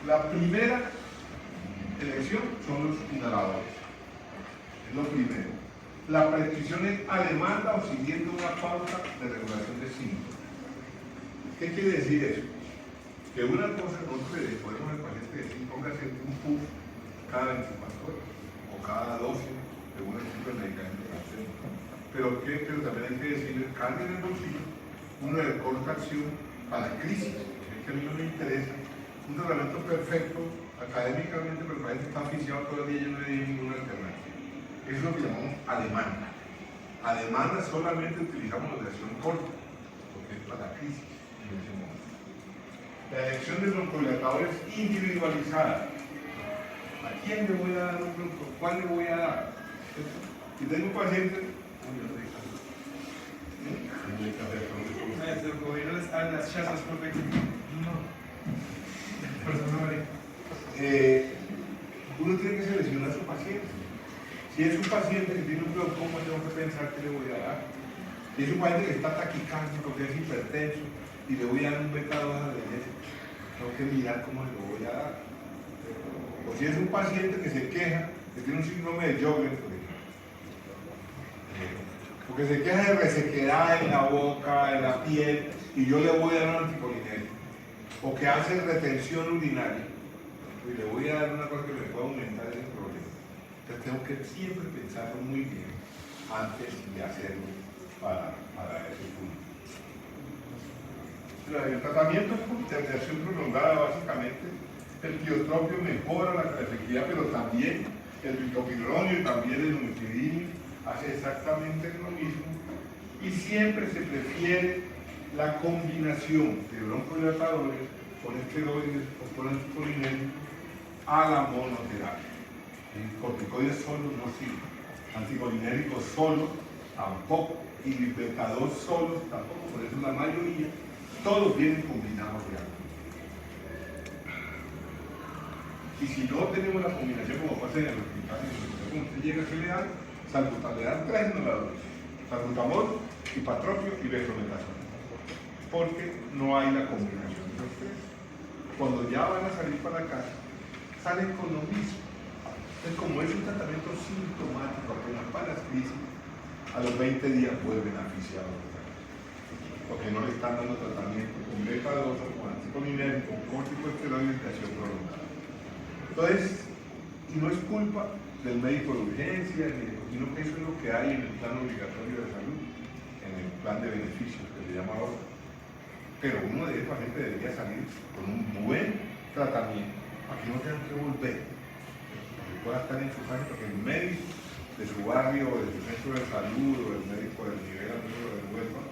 La primera elección son los inhaladores. Es lo primero. La prescripción es a demanda o siguiendo una pauta de regulación de síntomas. ¿Qué quiere decir eso? Que una cosa, nosotros le podemos al paciente decir, póngase un puff cada 24 horas o cada 12 según el tipo de medicamento que hacemos. Pero también hay que decirle, cargue en el bolsillo uno de corta acción para la crisis, que a mí no me interesa. Un tratamiento perfecto académicamente, pero el paciente está oficiado todo el día y yo no le di ninguna alternativa. Eso es lo que llamamos a demanda. A demanda solamente utilizamos la de acción corta, porque es para la crisis en ese momento. La elección de broncodilatadores individualizada. ¿A quién le voy a dar un bronco? ¿Cuál le voy a dar? Si tengo un paciente, El gobierno les da las chazas por uno tiene que seleccionar a su paciente. Si es un paciente que tiene un glaucoma, tengo que pensar qué le voy a dar. Si es un paciente que está taquicárdico, que es hipertenso, y le voy a dar un beta-2 adrenérgico, tengo que mirar cómo se lo voy a dar. O si es un paciente que se queja, que tiene un síndrome de Sjögren, por ejemplo, porque se queja de resequedad en la boca, en la piel, y yo le voy a dar un anticolinérgico, o que hace retención urinaria, y le voy a dar una cosa que me pueda aumentar ese problema. Entonces tengo que siempre pensarlo muy bien antes de hacerlo para ese punto. El tratamiento de acción prolongada, básicamente, el tiotropio mejora la efectividad, pero también el bitopironio y también el homotidinio hace exactamente lo mismo, y siempre se prefiere la combinación de broncodilatadores con esteroides o con anticolinérgicos a la monoterapia. Corticoides solo no sirven, anticolinérgicos solo tampoco, y beta-2 solo tampoco, por eso la mayoría, todos vienen combinados de algo. Y si no tenemos la combinación como pasa en el hospital, como usted llega, ¿qué le dan? Salbutamol, le dan 3 inhaladores, salbutamol, hipatropio y beclometasona, porque no hay la combinación de los tres. Cuando ya van a salir para la casa, salen con lo mismo. Entonces, como es un tratamiento sintomático apenas para las crisis, a los 20 días vuelven asfixiados, porque no le están dando tratamiento con beta-2 o con anticolinérgico, con corticosteroides de acción prolongada. Entonces, y no es culpa del médico de urgencia, sino que eso es lo que hay en el plan obligatorio de salud, en el plan de beneficios que se llama ahora. Pero uno de esos pacientes debería salir con un buen tratamiento, para que no tengan que volver, para que pueda estar en su casa, porque el médico de su barrio, o de su centro de salud, o el médico del nivel amigo del Huelva,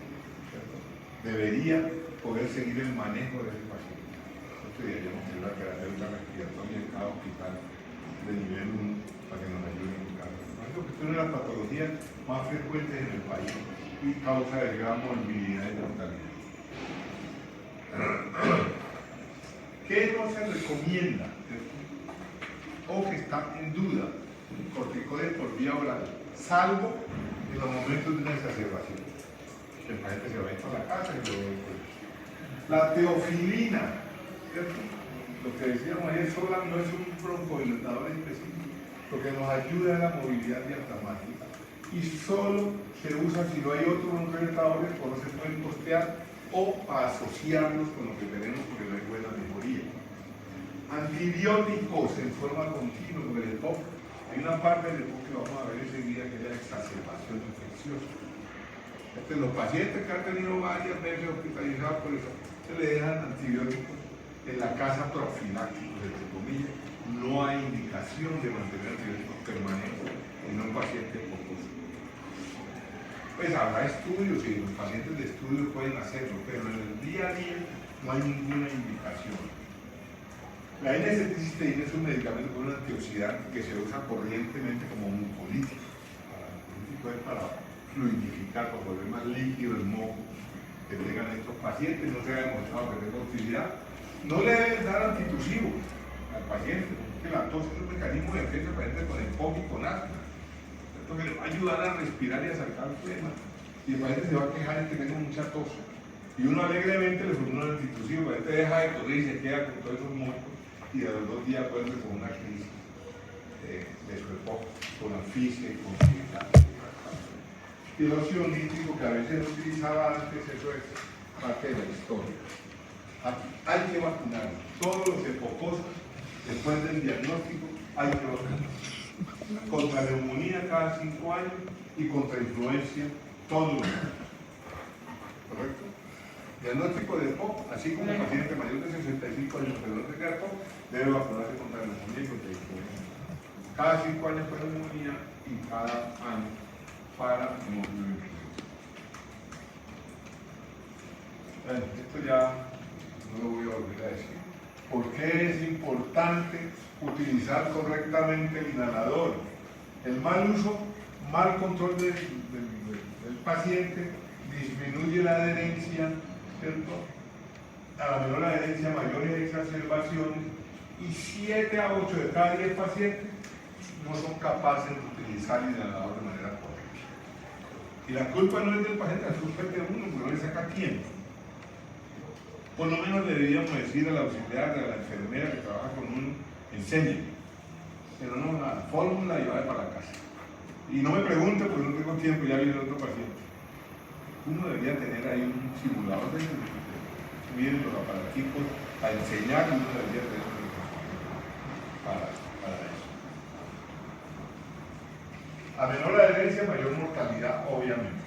debería poder seguir el manejo de ese paciente. Nosotros deberíamos tener una terapeuta respiratoria en cada hospital de nivel 1 para que nos ayuden en casa. Esto que es una de las patologías más frecuentes en el país y causa de gran morbilidad y mortalidad. ¿Qué no se recomienda? O que está en duda, corticoides por vía oral, salvo en los momentos de una exacerbación. El paciente se va a ir para la casa y luego la teofilina, ¿cierto? Lo que decíamos ayer, sola no es un broncodilatador específico, lo que nos ayuda a la movilidad diafragmática y solo se usa si no hay otros broncodilatadores o no se pueden costear o asociarlos con lo que tenemos porque no hay buena mejoría. Antibióticos en forma continua, porque el EPOC, hay una parte del EPOC que vamos a ver enseguida que es la exacerbación infecciosa. Los pacientes que han tenido varias veces hospitalizados por eso, se le dejan antibióticos en la casa profilácticos, entre comillas. No hay indicación de mantener antibióticos permanentes en un paciente pocoso. Pues habrá estudios y los pacientes de estudio pueden hacerlo, pero en el día a día no hay ninguna indicación. La N-acetilcisteína es un medicamento con un antioxidante que se usa corrientemente como mucolítico. Para fluidificar, para volver más líquido el moco que tengan estos pacientes. No se ha demostrado que tenga utilidad. No le deben dar antitusivos al paciente, porque la tos es un mecanismo de defensa para gente con EPOC y con asma. Entonces le va a ayudar a respirar y a sacar el flema. Y el paciente se va a quejar de que tenga mucha tos. Y uno alegremente le pone un antitusivo, el paciente deja de toser y se queda con todos esos mocos y a los 2 días vuelve con una crisis de su EPOC, con anfisia y con ansiedad. Y el óxido nítrico, que a veces no utilizaba antes, eso es parte de la historia. Hay que vacunar. Todos los epocosos, después del diagnóstico, hay que vacunar. Contra neumonía cada 5 años y contra influencia todos los años. ¿Correcto? Diagnóstico de EPOC, así como el paciente mayor de 65 años que no tenga EPOC, debe vacunarse contra neumonía y contra influenza. Cada 5 años para neumonía y cada año para bueno, esto ya no lo voy a volver a decir. ¿Por qué es importante utilizar correctamente el inhalador? El mal uso, mal control del paciente disminuye la adherencia, ¿cierto? A la menor adherencia, mayores exacerbaciones, y 7 a 8 de cada 10 pacientes no son capaces de utilizar el inhalador de manera correcta. Y la culpa no es del paciente, la culpa es de uno, porque no le saca tiempo. Por lo menos deberíamos decir a la auxiliar, a la enfermera que trabaja con uno, enséñeme. Pero no, la fórmula y vaya para la casa. Y no me pregunte porque no tengo tiempo, ya viene otro paciente. Uno debería tener ahí un simulador de miren los aparaticos a enseñar, y uno debería tener un para eso. A menor adherencia, mayor mortalidad, obviamente.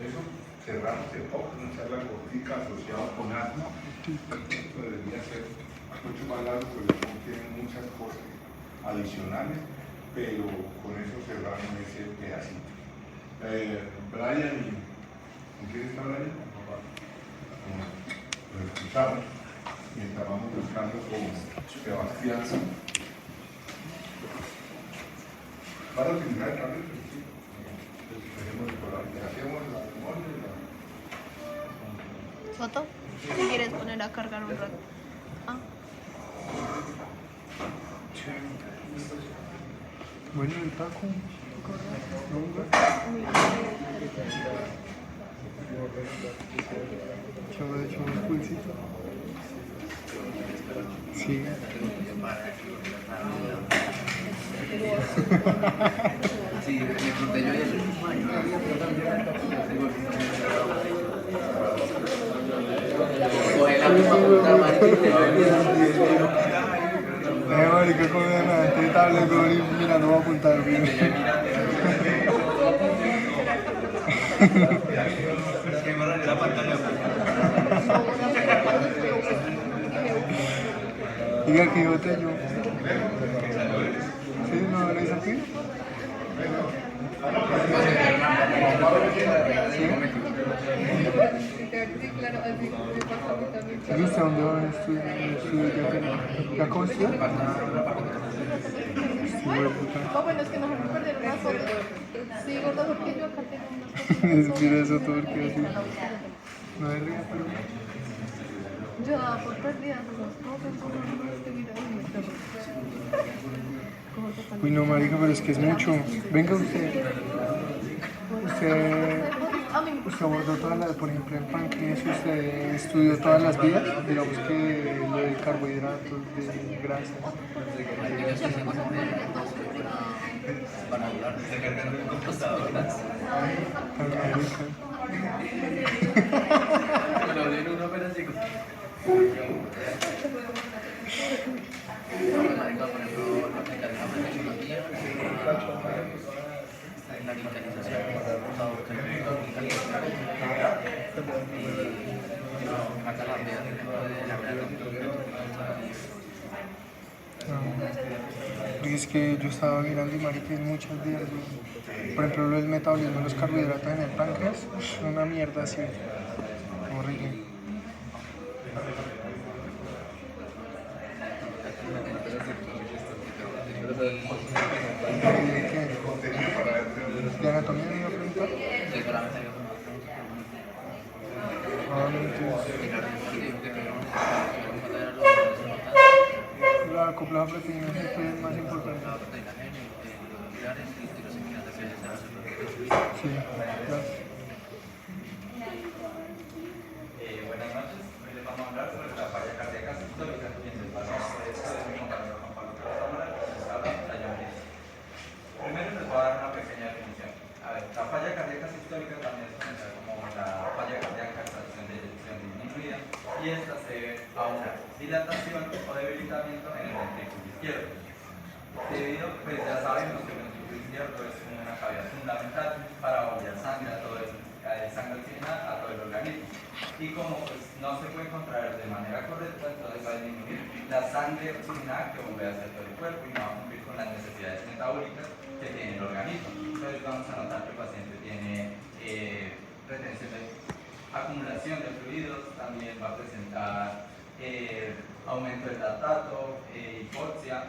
Eso cerramos el poco, una charla cortica asociada con asma. Esto debería ser mucho más largo, porque tiene muchas cosas adicionales, pero con eso cerramos ese pedacito. Brian, ¿con quién está Brian? Lo escuchamos mientras vamos buscando con Sebastián. Para utilizar el cambio, hacemos la memoria. ¿Foto? ¿Te quieres poner a cargar un rato? Ah. Bueno, el taco. Chaval, hecho un pulsito. Sí. Sí, me conté yo ayer. Coge la misma puta madre que te va a venir. Marica, como de nada, te tablet, pero mira, no voy a apuntar bien. La pantalla. Diga que yo te yo. Sí, no lo hice aquí. ¿Viste dónde va el estudio? ¿Ya cómo estudia? Oh, bueno, es que nos vamos a perder una foto. Sí, gordo, porque yo acá tengo una foto. Mira eso todo porque así. No es real, pero. Yo daba por perdidas esas cosas, como este video y me perro. Uy, no, marica, pero es que es mucho. Venga usted. Usted abordó todas las, por ejemplo, en páncreas, usted estudió todas las vías, digamos que lo de carbohidratos, de grasas. Para hablar de cargar de computadoras. Lo abrí en uno, pero así como. Por ejemplo, la aplicación de tecnología, la digitalización, acá la Porque es que yo estaba mirando y marica, hay muchas vías, güey. Por ejemplo, el metabolismo de los carbohidratos en el páncreas, es una mierda así, horrible. ¿De anatomía me iba a preguntar? La acoplada proteína es más importante. Sí, gracias. Buenas noches, hoy les vamos a hablar sobre la falla cardíaca sistólica y en el paciente de esto de mi compañero Juan Pablo Cámara, que nos habla de la llamaría. Primero les voy a dar una pequeña definición. A ver, la falla cardíaca sistólica también es conocida como la falla cardíaca extracción de eyección disminuida y esta se debe a una dilatación o debilitamiento en el ventrículo izquierdo. Debido, pues ya sabemos que el ventrículo izquierdo es una cavidad fundamental para bombear sangre a todo sangre oxigenada a todo el organismo. Y como pues, no se puede contraer de manera correcta, entonces va a disminuir la sangre oxigenada que bombea hacia todo el cuerpo y no va a cumplir con las necesidades metabólicas que tiene el organismo. Entonces vamos a notar que el paciente tiene retención de acumulación de fluidos, también va a presentar aumento del lactato, hipoxia,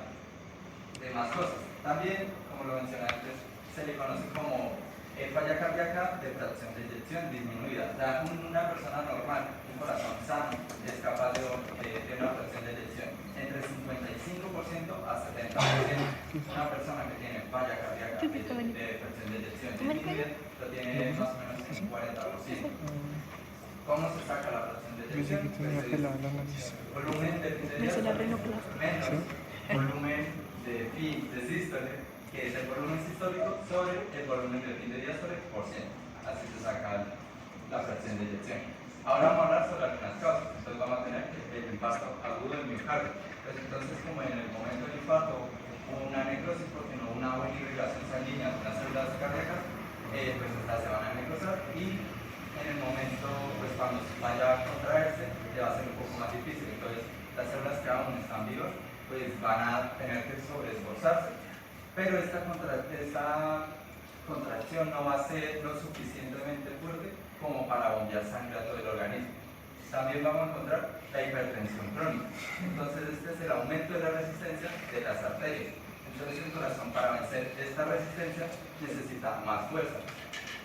demás cosas. También, como lo mencioné antes, se le conoce como falla cardíaca de fracción de eyección disminuida. Una persona normal, un corazón sano, es capaz de una fracción de eyección entre 55% a 70%. Una persona que tiene falla cardíaca de fracción de eyección disminuida lo tiene más o menos en un 40%. ¿Cómo se saca la fracción de Yo sé eyección? que tenía pelada la nariz. Volumen de menos volumen de sístole, que es el volumen sistólico, sobre el volumen de fin de diástole por 100. Así se saca la fracción de eyección. Ahora vamos a hablar sobre algunas causas. Entonces vamos a tener el infarto agudo del miocardio. Pues entonces, como en el momento del infarto hubo una necrosis porque no hubo una buena irrigación sanguínea de las células cardíacas, pues estas se van a necrosar y en el momento, pues cuando vaya a contraerse, le va a ser un poco más difícil. Entonces, las células que aún están vivas, pues van a tener que sobreesforzarse. Pero esta contracción no va a ser lo suficientemente fuerte como para bombear sangre a todo el organismo. También vamos a encontrar la hipertensión crónica. Entonces este es el aumento de la resistencia de las arterias. Entonces el corazón, para vencer esta resistencia, necesita más fuerza.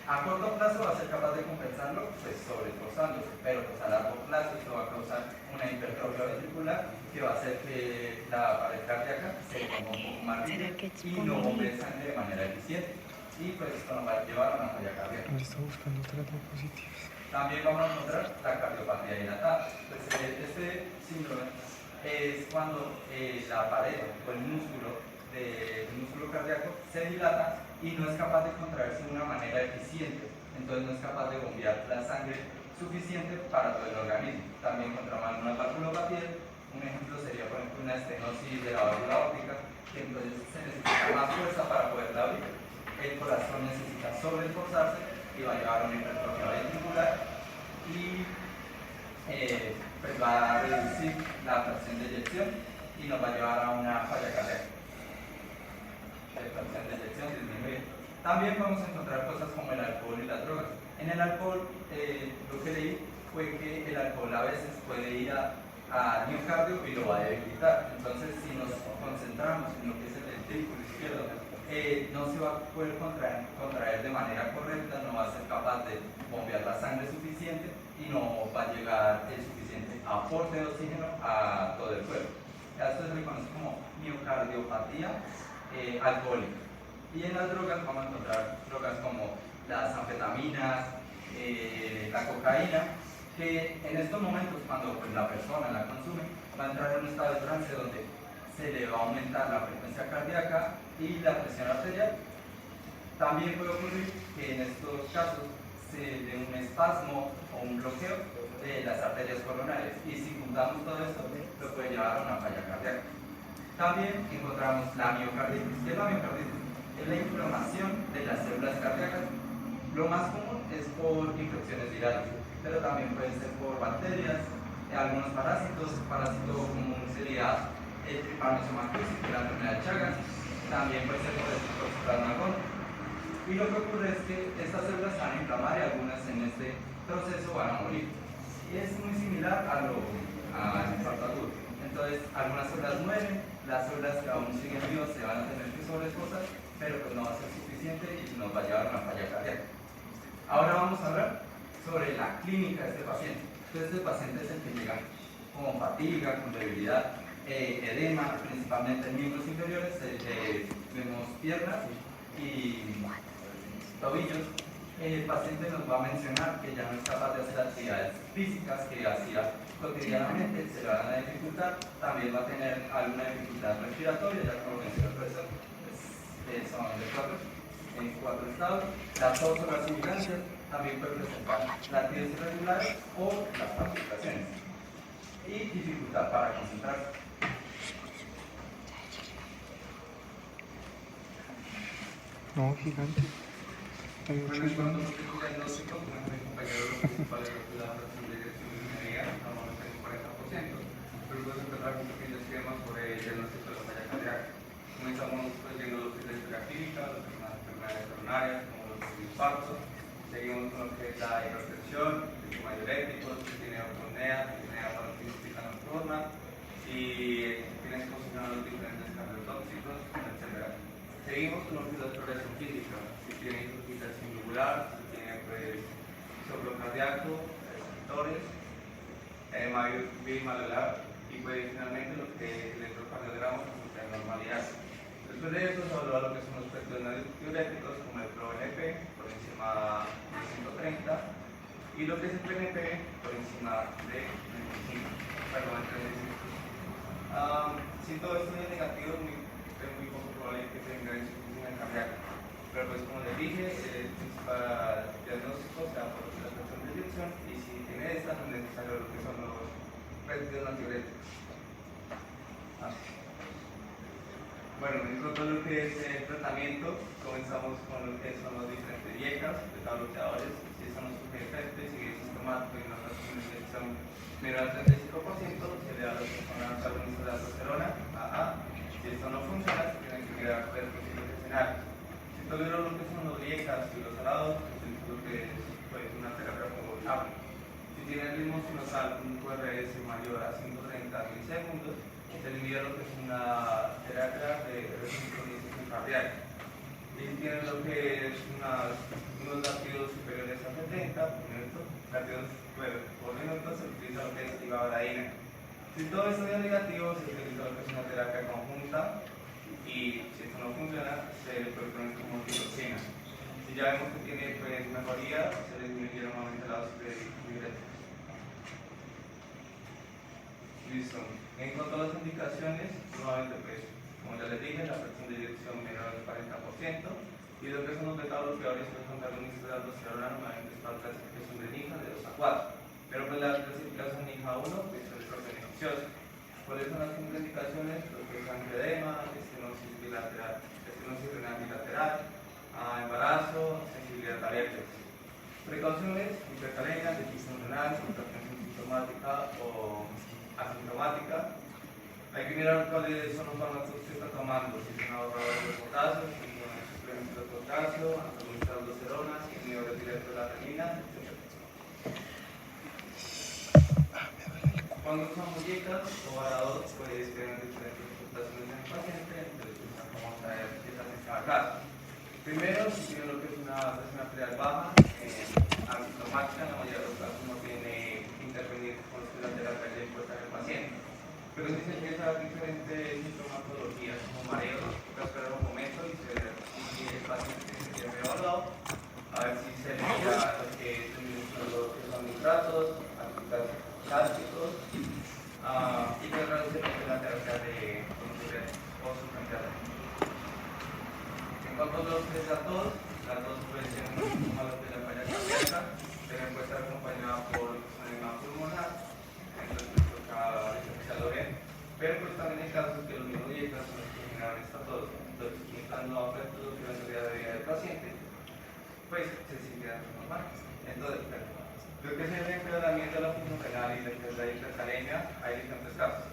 A corto plazo va a ser capaz de compensarlo pues sobreesforzándose, pero pues a largo plazo esto va a causar una hipertrofia ventricular que va a hacer que la pared cardíaca se ponga un poco más rígida y no bombee sangre de manera eficiente. Y pues esto nos va a llevar a una falla cardíaca. Me está buscando otras diapositivas. También vamos a encontrar la cardiopatía dilatada. Pues este síndrome es cuando la pared o el músculo cardíaco se dilata y no es capaz de contraerse de una manera eficiente, entonces no es capaz de bombear la sangre suficiente para todo el organismo. También encontramos algunas valvulopatías, un ejemplo sería por ejemplo una estenosis de la válvula aórtica, que entonces se necesita más fuerza para poderla abrir. El corazón necesita sobreesforzarse y va a llevar a una hipertrofia ventricular y pues va a reducir la fracción de eyección y nos va a llevar a una falla cardíaca. Fracción de eyección disminuida. También vamos a encontrar cosas como el alcohol y las drogas. En el alcohol, lo que leí fue que el alcohol a veces puede ir al miocardio y lo va a debilitar. Entonces, si nos concentramos en lo que es el ventrículo izquierdo, no se va a poder contraer de manera correcta, no va a ser capaz de bombear la sangre suficiente y no va a llegar el suficiente aporte de oxígeno a todo el cuerpo. Esto se le conoce como miocardiopatía alcohólica. Y en las drogas vamos a encontrar drogas como las anfetaminas, la cocaína, que en estos momentos cuando pues, la persona la consume va a entrar en un estado de trance donde se le va a aumentar la frecuencia cardíaca y la presión arterial. También puede ocurrir que en estos casos se dé un espasmo o un bloqueo de las arterias coronarias y si juntamos todo esto lo puede llevar a una falla cardíaca. También encontramos la miocarditis. ¿Qué es la miocarditis? Es la inflamación de las células cardíacas. Lo más común es por infecciones virales, pero también pueden ser por bacterias, algunos parásitos. Parásito común sería el Trypanosoma cruzi, que es la enfermedad de Chagas. También puede ser por el Toxoplasma gonum. Y lo que ocurre es que estas células se van a inflamar y algunas en este proceso van a morir. Y es muy similar al infarto agudo. Entonces, algunas células mueren, las células que aún siguen vivas se van a tener que sobreexposar, pero pues no va a ser suficiente y nos va a llevar a una falla cardíaca. Ahora vamos a hablar sobre la clínica de este paciente. Entonces, este paciente es el que llega con fatiga, con debilidad, edema, principalmente en miembros inferiores, vemos piernas y tobillos. El paciente nos va a mencionar que ya no es capaz de hacer actividades físicas que hacía cotidianamente, se le van a dificultar, también va a tener alguna dificultad respiratoria, ya como mencionó el profesor, son en cuatro estados. La tos o la sibilancia también puede presentar latidos irregulares o las palpitaciones y dificultad para concentrarse. No, gigante. Está bien Bueno, en chulo. cuanto a los diagnósticos, como mi compañero lo principal es la fracción de dirección de ingeniería, normalmente en un 40%, pero puedes empezar con un pequeño esquema sobre el diagnóstico de la falla cardíaca. Comenzamos pues, viendo lo que es la historia clínica, lo que son las enfermedades coronarias, como los infartos, seguimos con lo que es la hipertensión, el sistema diurético, que tiene ortopnea, que tiene paroxística nocturna, y tienes que posicionar los diferentes cardiotóxicos, etc. Seguimos con lo que es la exploración física, si tiene insuficiencia yugular, si tiene pues soplo cardíaco, receptores, edema bimalar y pues finalmente lo que es el electrocardiograma con su normalidad. Después de eso se evalúa lo que son los aspectos diuréticos como el ProNP por encima de 130 y lo que es el PNP por encima de 25, perdón, 35. Si todo esto es negativo, es muy poco probable que tenga insuficiencia cardíaca. Pero pues como les dije, el principal diagnóstico se da por la fracción de eyección y si tiene esta no es necesario lo que son los péptidos antidiuréticos. Bueno, en cuanto a lo que es el tratamiento, comenzamos con lo que son las diferentes dietas, beta bloqueadores, si eso no surge efecto y sigue sistemático y una fracción de eyección menor al 35%, se le da lo que son las agonistas de aldosterona, AA. Si esto no funciona, se tiene que crear perfusión intestinal. Si tolero lo que son los dietas y los salados, pues lo que es pues, una terapia convulsiva. Si tiene el ritmo sinusal, un QRS mayor a 130 milisegundos, se le envía lo que es una terapia de resincronización cardíaca. Y si tiene lo que es unos latidos superiores a 70 por minuto, latidos por minuto, se utiliza lo que es ivabradina. Si todo esto es negativo, se utiliza lo que es una terapia conjunta y si esto no funciona, se puede poner como tiroxina. Si ya vemos que tiene pues, mejoría, se le disminuye normalmente la dosis de diuréticos. Listo. En cuanto a las indicaciones, nuevamente pues, como ya les dije, la fracción de eyección menor al 40% y lo que son los beta bloqueadores que son agonistas de aldosterona normalmente está la clasificación de NICA de 2 a 4. Pero pues la clasificación NICA 1 pues, es beneficiosa. ¿Cuáles son las indicaciones? Lo que es angioedema, estenosis bilateral, estenosis renal bilateral, embarazo, sensibilidad a diabetes. Precauciones: hipercalemia, decisión renal, hipertensión sintomática o asintomática. Hay que mirar cuáles son los fármacos que está tomando, si es un ahorrador de potasio, si es un suplemento de potasio, antagonista de aldosterona, si es inhibidor directo de la renina, etc. Cuando son muñecas o varados, pues tienen diferentes fluctuaciones en el paciente, entonces vamos a ver qué en cada caso. Primero, si tiene lo que es una presión arterial baja, asintomática, en la mayoría de los casos no tiene que intervenir con la terapia de impuesta del paciente. Pero si se empieza a ver diferentes sintomatologías como mareos, toca esperar un momento y el paciente se queda evaluado, a ver si se le da lo que son nitratos, plásticos y que reduce la terapia de o suplementar. En cuanto a los desatos, las dos pueden ser muy malos de la falla cardíaca, pero puede estar acompañada por edema pulmonar, entonces toca diferenciarlo bien. Pero pues también hay casos que los mismos dietas son los que generan estatos, entonces mientras no afecta lo que es la calidad de vida del paciente, pues se sigue dando normal. Entonces, Lo que es el empeoramiento de la función renal y lo que es la hipercalemia, hay diferentes casos.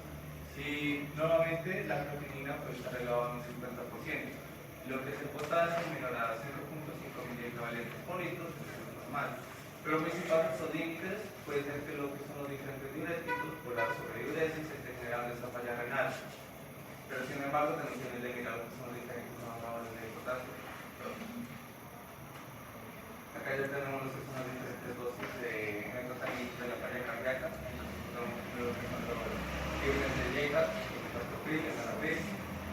Si normalmente la creatinina pues, está elevada en un 50%, lo que es el potasio menor a 0.5 miliequivalentes por litro pues, es normal. Pero principalmente estos límites puede ser que lo que son los diferentes diuréticos por la sobrediuresis se esté generando esta falla renal. Pero sin embargo también tienen que mirar lo que son los diferentes valores de potasio. Acá ya tenemos lo que son las diferentes dosis de tratamiento de la falla cardíaca. Lo que son los fibres de Jaeger, Captopril, Enalapril,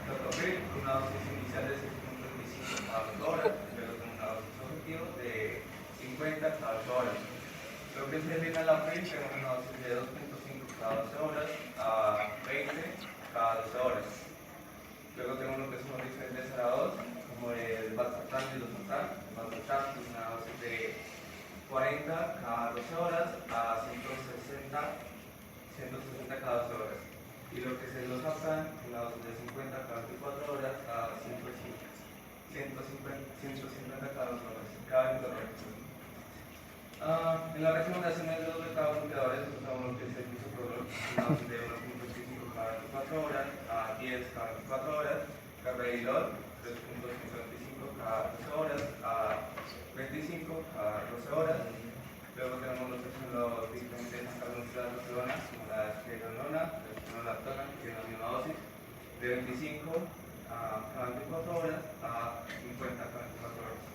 Captopril, con una dosis inicial de 6.25 cada 2 horas, pero con una dosis objetiva de 50 cada 8 horas. Lo que es el Enalapril, tenemos una dosis de 2.5 cada 12 horas a 20 cada 12 horas. Luego tenemos lo que son los diferentes arados, como el Valsartan y los Losartan. El Valsartan es una dosis de 40 cada 12 horas a 160 cada 12 horas. Y lo que es el Losartan, una dosis de 50 cada 24 horas a 150 cada 12 horas. Cada 24 horas. En las recomendaciones de los beta-bloqueadores usamos lo que es el bisoprolol, una dosis de 1.25 cada 24 horas a 10 cada 24 horas, carvedilol 3.55 cada 12 horas a 25 cada 12 horas. Luego tenemos lo que son los diferentes antagonistas como la esqueronona, la esquenolactona, que tiene la misma dosis, de 25 cada 24 horas a 50 cada 24 horas.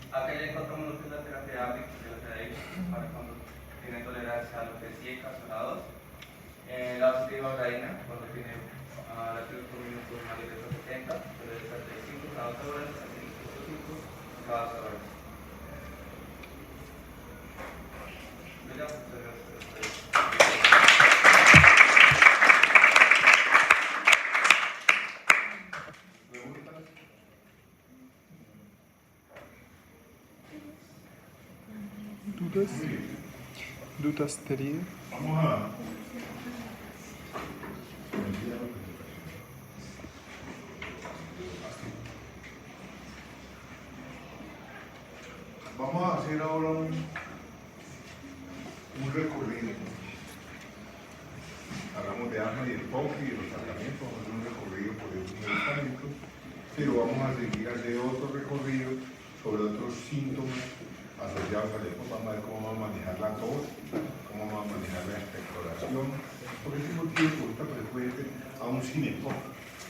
Acá ya encontramos lo que es la terapia APIC, que es la terapia para cuando tiene tolerancia a lo que es IECA, sonados. La dosis de ivabraína, cuando tiene la latidos por minuto mayores a 70, pero de 75 cada 12 horas, 75 cada 12 horas. ¿Dudas, Teride? Vamos a hacer ahora un recorrido. Hablamos de asma y el POC y de los tratamientos, vamos a hacer un recorrido por esos medicamentos, pero vamos a seguir a hacer otro recorrido sobre otros síntomas asociados al EPOC. Vamos a ver cómo vamos a manejar la tos, cómo vamos a manejar la expectoración. Por ese motivo, ahorita frecuente aún sin EPOC.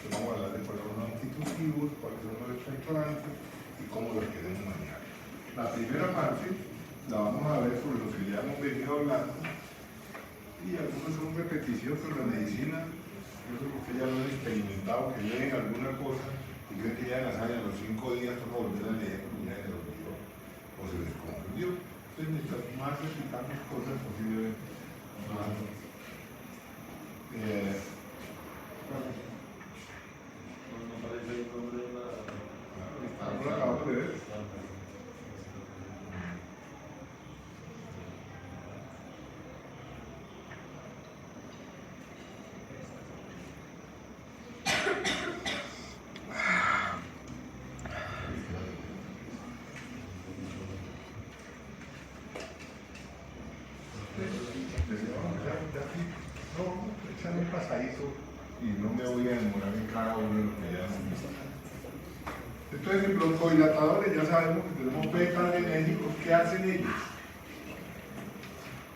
Vamos a hablar de cuáles son los antitusivos, cuáles son los expectorantes y cómo los queremos manejar. La primera parte la vamos a ver sobre lo que ya hemos venido hablando y algunos son repeticiones, pero la medicina, yo creo que ustedes ya lo han experimentado, que leen alguna cosa y creen que ya en la sala a los 5 días toca volver a leer porque ya se lo olvidó o se les confundió. Entonces mientras más explicamos cosas posiblemente más. No lo acabamos de ver. Un pasadito y no me voy a demorar en cada uno de los que ya hemos visto. Entonces, en broncodilatadores ya sabemos que tenemos beta-adrenérgicos. ¿Qué hacen ellos?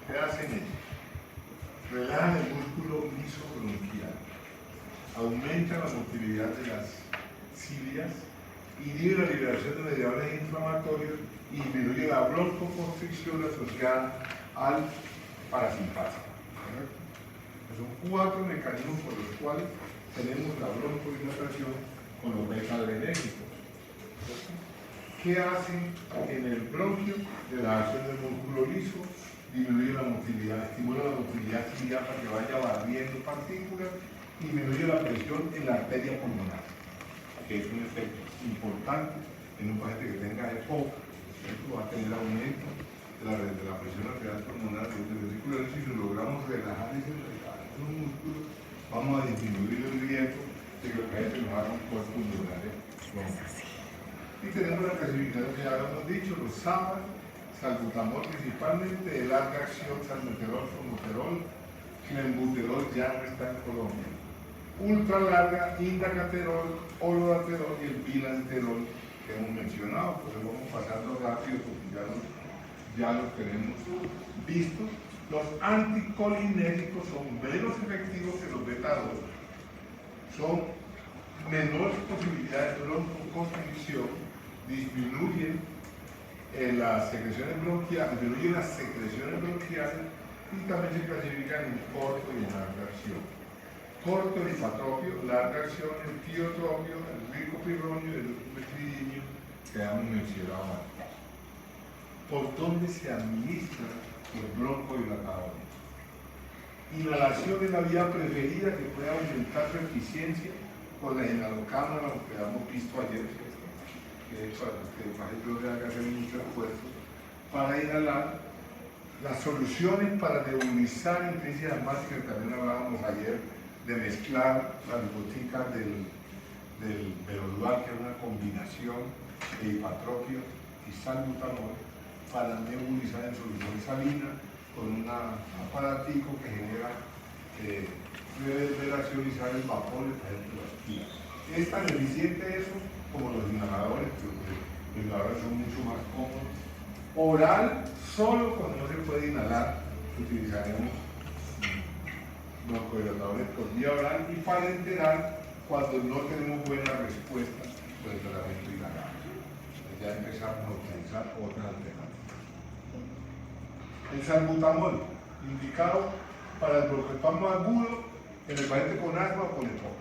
¿Qué hacen ellos? Relajan el músculo lisobronquial, aumentan la motilidad de las cilias, inhiben la liberación de mediadores inflamatorios y disminuyen la broncoconstricción asociada al parasimpático. Son 4 mecanismos por los cuales tenemos la broncodilatación con los beta-adrenérgicos. ¿Qué hacen en el bronquio? Relajación del músculo liso, disminuye la motilidad, estimula la motilidad ciliar para que vaya barriendo partículas y disminuye la presión en la arteria pulmonar, que es un efecto importante en un paciente que tenga EPOC. Va a tener aumento de la presión arterial pulmonar y si logramos relajar ese músculos, vamos a disminuir el riesgo de que los pacientes nos hagan cuerpos pulmonares. Y tenemos la clasificación que ya hemos dicho, los SAPAS, salbutamol, principalmente de larga acción, salmeterol, formoterol, clenbuterol ya no está en Colombia. Ultra larga, indacaterol, olodaterol y el bilanterol que hemos mencionado, pues vamos pasando rápido porque ya los tenemos vistos. Los anticolinérgicos son menos efectivos que los beta-2, son menores posibilidades de broncoconstricción, disminuyen las secreciones bronquiales y también se clasifican en corto y en larga acción. Corto el hipatropio, larga acción el tiotropio, el ricopirronio y el metridinio que hemos mencionado antes. ¿Por dónde se administran los broncodilatadores? Inhalación es la vía preferida que puede aumentar su eficiencia con la inhalocámara, lo que hemos visto ayer, que de hecho por ejemplo se haga hacer mucho esfuerzo para inhalar. Las soluciones para nebulizar en crisis asmática, que también hablábamos ayer, de mezclar la nicotina del Velodual, que es una combinación de hipatropio y salbutamol, para nebulizar en solución salina con un aparatico que genera reverberacionizar el vapor de las pilas. Es tan eficiente eso como los inhaladores, pero los inhaladores son mucho más cómodos. Oral, solo cuando no se puede inhalar, utilizaremos broncodilatadores por vía oral, y parenteral cuando no tenemos buena respuesta del tratamiento inhalado. Ya empezamos a utilizar otras alternativas. El salbutamol, indicado para el broncoespasmo agudo en el paciente con asma o con EPOC.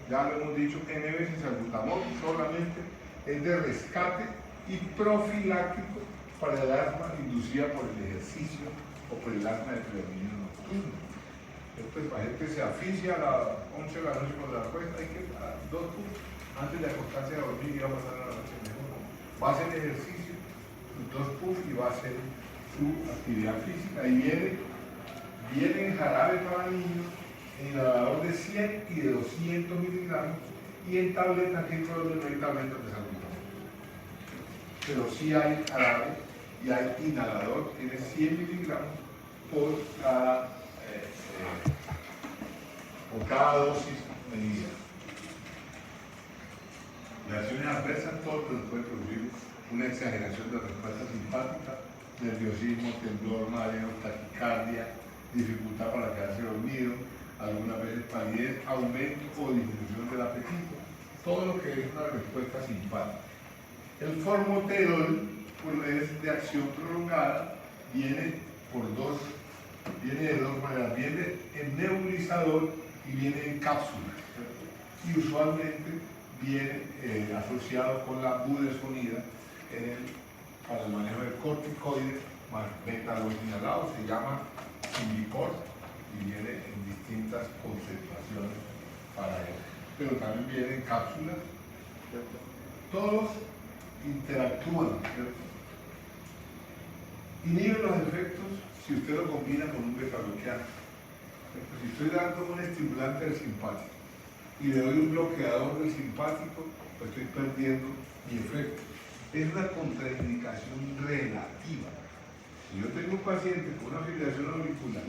Ya lo hemos dicho N veces, salbutamol solamente es de rescate y profiláctico para el asma inducida por el ejercicio o por el asma de predominio nocturno. El paciente se asfixia a las 11 de la noche cuando la acuesta, hay que dar 2 puntos antes de acostarse a dormir y va a pasar la noche mejor. Va a hacer ejercicio, sus 2 puntos, y va a hacer su actividad física. Y viene en jarabe para niños, en inhalador de 100 y de 200 miligramos, y en tabletas que no hay tabletas de salbutamol. Pero sí hay jarabe y hay inhalador, tiene 100 miligramos por cada dosis medida. Reacciones adversas, todo puede producir una exageración de respuesta simpática, nerviosismo, temblor, mareo, taquicardia, dificultad para quedarse dormido, algunas veces palidez, aumento o disminución del apetito, todo lo que es una respuesta simpática. El formoterol, pues, es de acción prolongada, viene de dos maneras, viene en nebulizador y viene en cápsula, y usualmente viene asociado con la budesonida para el manejo de corticoides más beta-2 inhalados, se llama Symbicort y viene en distintas concentraciones para eso, pero también viene en cápsulas, ¿cierto? Todos interactúan, ¿cierto? Inhiben los efectos si usted lo combina con un beta-bloqueante. Si estoy dando un estimulante del simpático y le doy un bloqueador del simpático, pues estoy perdiendo mi efecto. Es una contraindicación relativa. Si yo tengo un paciente con una fibrilación auricular,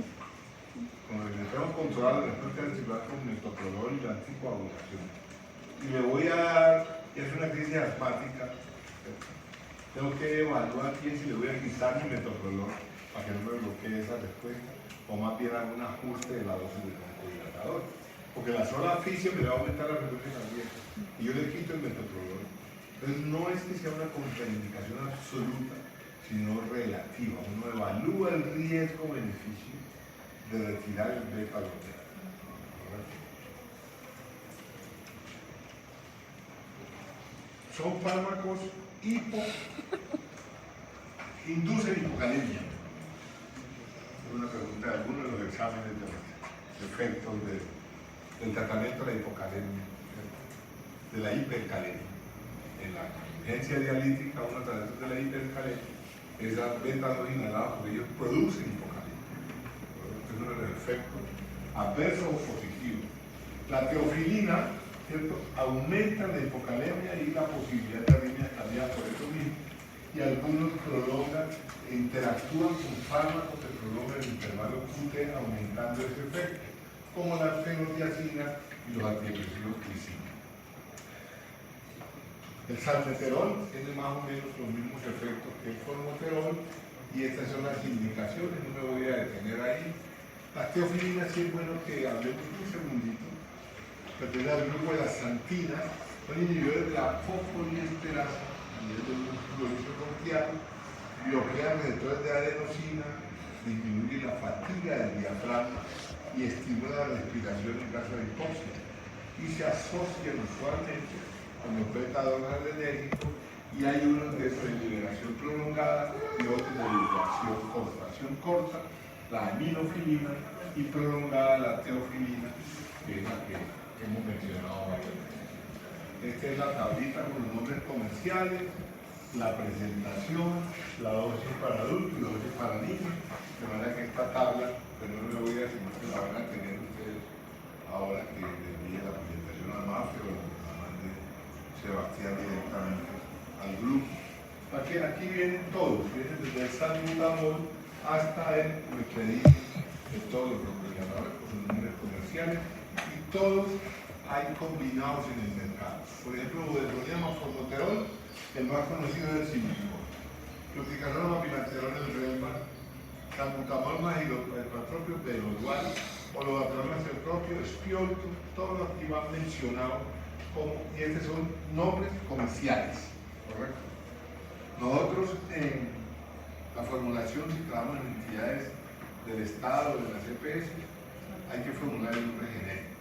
con el que tengo controlado la respuesta ventricular con metoprolol y la anticoagulación, y le voy a dar, es una crisis asmática, tengo que evaluar si le voy a quitar mi metoprolol para que no me bloquee esa respuesta, o más bien algún ajuste de la dosis del broncodilatador, porque la sola asfixia me va a aumentar la frecuencia cardíaca y yo le quito el metoprolol. Entonces no es que sea una contraindicación absoluta, sino relativa. Uno evalúa el riesgo-beneficio de retirar el beta-bloqueador. Son fármacos inducen hipocalemia. Es una pregunta de algunos de los exámenes de los efectos del tratamiento de la hipocalemia, de la hipercalemia. En la urgencia dialítica, uno tratamiento de la hipercalemia es dar beta-2 inhalados porque ellos producen hipocalemia. Es uno de los efectos adversos o positivos. La teofilina, ¿cierto?, aumenta la hipocalemia y la posibilidad de arritmia cardíaca por eso mismo. Y y algunos prolongan, interactúan con fármacos que prolongan el intervalo QT aumentando ese efecto, como la fenotiazina y los antidepresivos glicina. El salmeterol tiene más o menos los mismos efectos que el formoterol y estas son las indicaciones, no me voy a detener ahí. La teofilina sí es bueno que hablemos un segundito. Pertenece al grupo de las xantinas, son inhibidores de la fosfoliesterasa a nivel del músculo isocronquiano, bloquean receptores de adenosina, disminuyen la fatiga del diafragma y estimulan la respiración en caso de hipoxia. Y se asocian usualmente con los beta-adrenérgicos y hay unos de liberación prolongada y otros de liberación corta. Acción corta, la aminofilina y prolongada la teofilina, que es la que hemos mencionado varias. Esta es la tablita con los nombres comerciales, la presentación, la dosis para adultos y la dosis para niños. De manera que esta tabla, pero no me voy a decir que la van a tener ustedes ahora que les envíe la presentación a Mafia o la mande Sebastián directamente al grupo. Aquí vienen todos, vienen desde el salbutamol hasta el Meclidine, de todos los bloqueadores con sus nombres comerciales, y todos hay combinados en el mercado. Por ejemplo, budesonida, formoterol, el más conocido es el Silicon. Fluticasona, pilanterol, el Relman, salbutamol más hidroxapropio, Velodwal, o los atronas el propio, Espiolto, todos los que van mencionados como, y estos son nombres comerciales, ¿correcto? Nosotros en la formulación, si trabajamos en entidades del Estado, de las EPS, hay que formular el nombre genérico.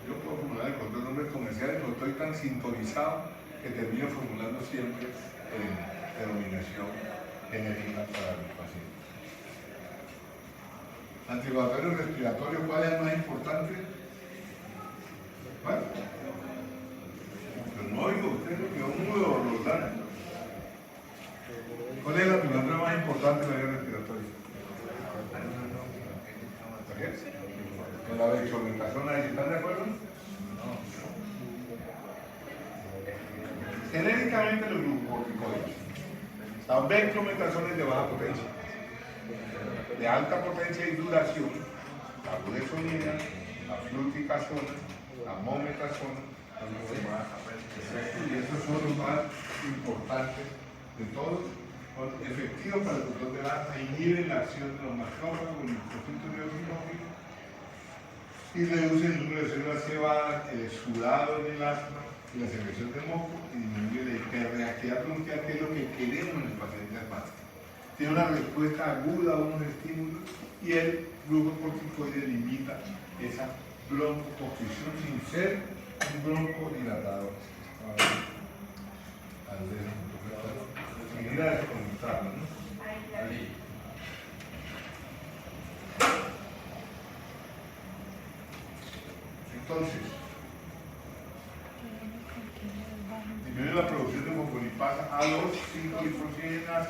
Yo puedo formular con otros nombres comerciales, pero estoy tan sintonizado que termino formulando siempre en denominación genérica para los pacientes. Antiinflamatorio respiratorio, ¿cuál es el más importante? Bueno, pero no oigo ustedes lo que uno lo dan. ¿Cuál es la antiinflamatoria más importante de la vía respiratoria? Con la dexametasona, ¿están de acuerdo? Genéricamente los glucocorticoides. La dexametasona es de baja potencia. De alta potencia y duración, la budesonida, la fluticasona, la mometasona, y estos son los más importantes de todos. Son efectivos para el control del asma, inhiben la acción de los macrófagos, el linfocitos neutrófilos, y reducen el número de células cebadas, el exudado en el asma y la secreción de moco, y disminuye la hiperreactividad bronquial, que es lo que queremos en el paciente asmático. Tiene una respuesta aguda a unos estímulos y el glucocorticoide limita esa broncoconstricción sin ser un broncodilatador. Ir a desconectarlo, ¿no? Entonces, disminuye la producción de fosfolipasa a los 5-liposienas,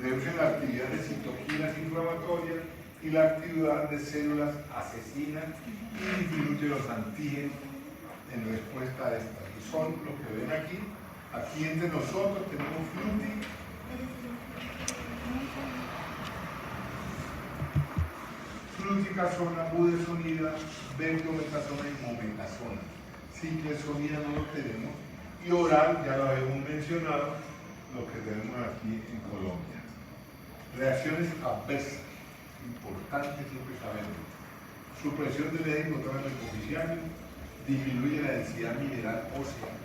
reduce la actividad de citoquinas inflamatorias y la actividad de células asesinas y disminuye los antígenos en respuesta a estas. Y son los que ven aquí. Aquí entre nosotros tenemos fluti, fluticasona, budesonida, benzometasona y mometasona. Ciclesonida no lo tenemos y oral ya lo habíamos mencionado, lo que tenemos aquí en Colombia. Reacciones adversas, importantes siempre saberlo. Supresión del eje hipotálamo hipoficiario, disminuye la densidad mineral ósea.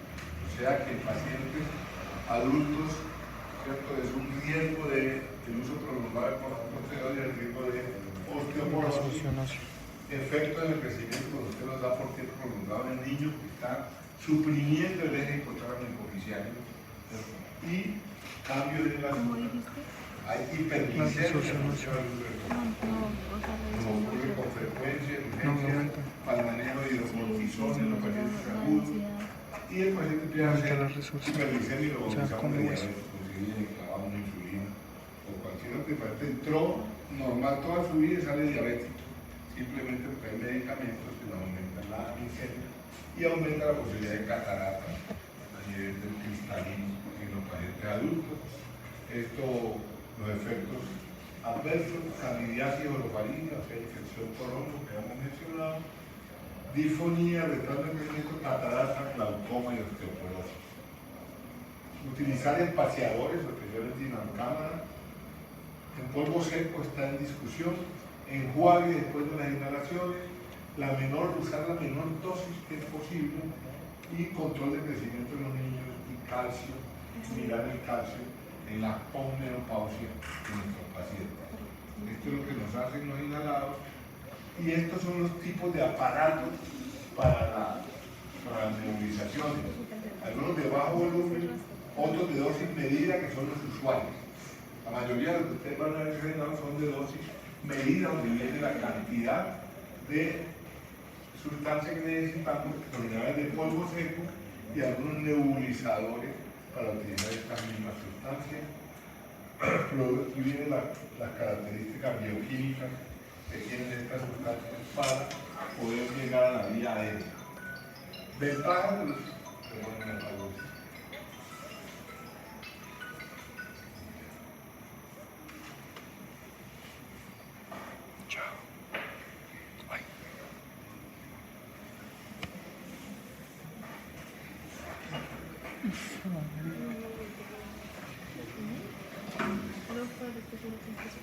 O sea que en pacientes adultos, ¿cierto? Es un riesgo de el uso prolongado de corticosteroides, el riesgo de osteoporosis, efecto del crecimiento cuando usted los da por tiempo prolongado en niños que están suprimiendo el eje hipotálamo hipoficiario, ¿cierto? Y cambio de la hay hiperglicemia, como ocurre con frecuencia, urgencia, para el manejo de hidrocortisona en los pacientes agudos. Y el paciente empieza a hacer hiperglicemia y lo bautizamos de diabetes, conseguir le clavamos una insulina o cualquier otro. El paciente entró normal toda su vida y sale diabético, simplemente porque hay medicamentos que le aumentan la glicemia y aumenta la posibilidad de catarata. y es del cristalino en los pacientes adultos. Los efectos adversos, candidiasis orofaringe, o sea, infección por hongos que hemos mencionado, disfonía, retraso de crecimiento, catarata, glaucoma y osteoporosis. Utilizar espaciadores, especialmente en cámara, en polvo seco está en discusión, enjuague después de las inhalaciones, usar la menor dosis que es posible y control de crecimiento de los niños y calcio, mirar el calcio en la posmenopausia de nuestros pacientes. Esto es lo que nos hacen los inhalados y estos son los tipos de aparatos para las nebulizaciones. Algunos de bajo volumen, otros de dosis medida que son los usuales. La mayoría de los que ustedes van a ver son de dosis medida, donde viene la cantidad de sustancia que necesitamos, unidades de polvo seco y algunos nebulizadores para utilizar estas mismas sustancias. Aquí vienen las características bioquímicas que tienen estas sustancias para poder llegar a la vía aérea. Ventajas de los...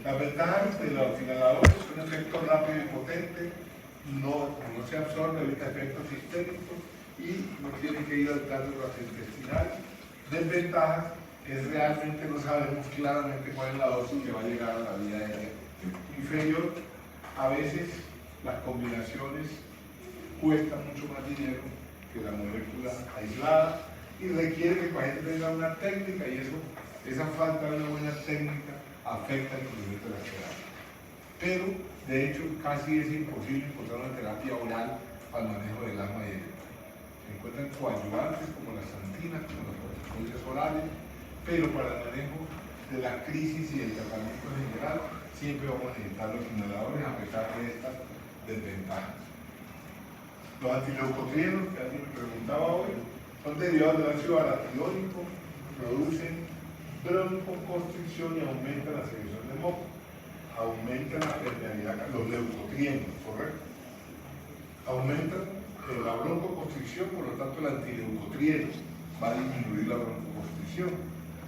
Las ventajas de los inhaladores son un efecto rápido y potente, no se absorbe, evita efectos sistémicos y no tiene que ir al tracto gastrointestinal. Desventajas es realmente no sabemos claramente cuál es la dosis que va a llegar a la vía aérea inferior. A veces las combinaciones cuestan mucho más dinero que la molécula aislada y requiere que el paciente tenga una técnica y esa falta de una buena técnica afecta el crecimiento de la terapia. Pero, de hecho, casi es imposible encontrar una terapia oral para el manejo del asma y del EPA. Se encuentran coadyuvantes como las santinas, como los corticoides orales, pero para el manejo de la crisis y el tratamiento en general, siempre vamos a necesitar los inhaladores a pesar de estas desventajas. Los antileucotrienos, que alguien me preguntaba hoy, son derivados del ácido araquidónico, producen broncoconstricción y aumentan la secreción de moco, aumentan la permeabilidad, los leucotrienos, ¿correcto? Aumentan la broncoconstricción, por lo tanto el antileucotrieno va a disminuir la broncoconstricción,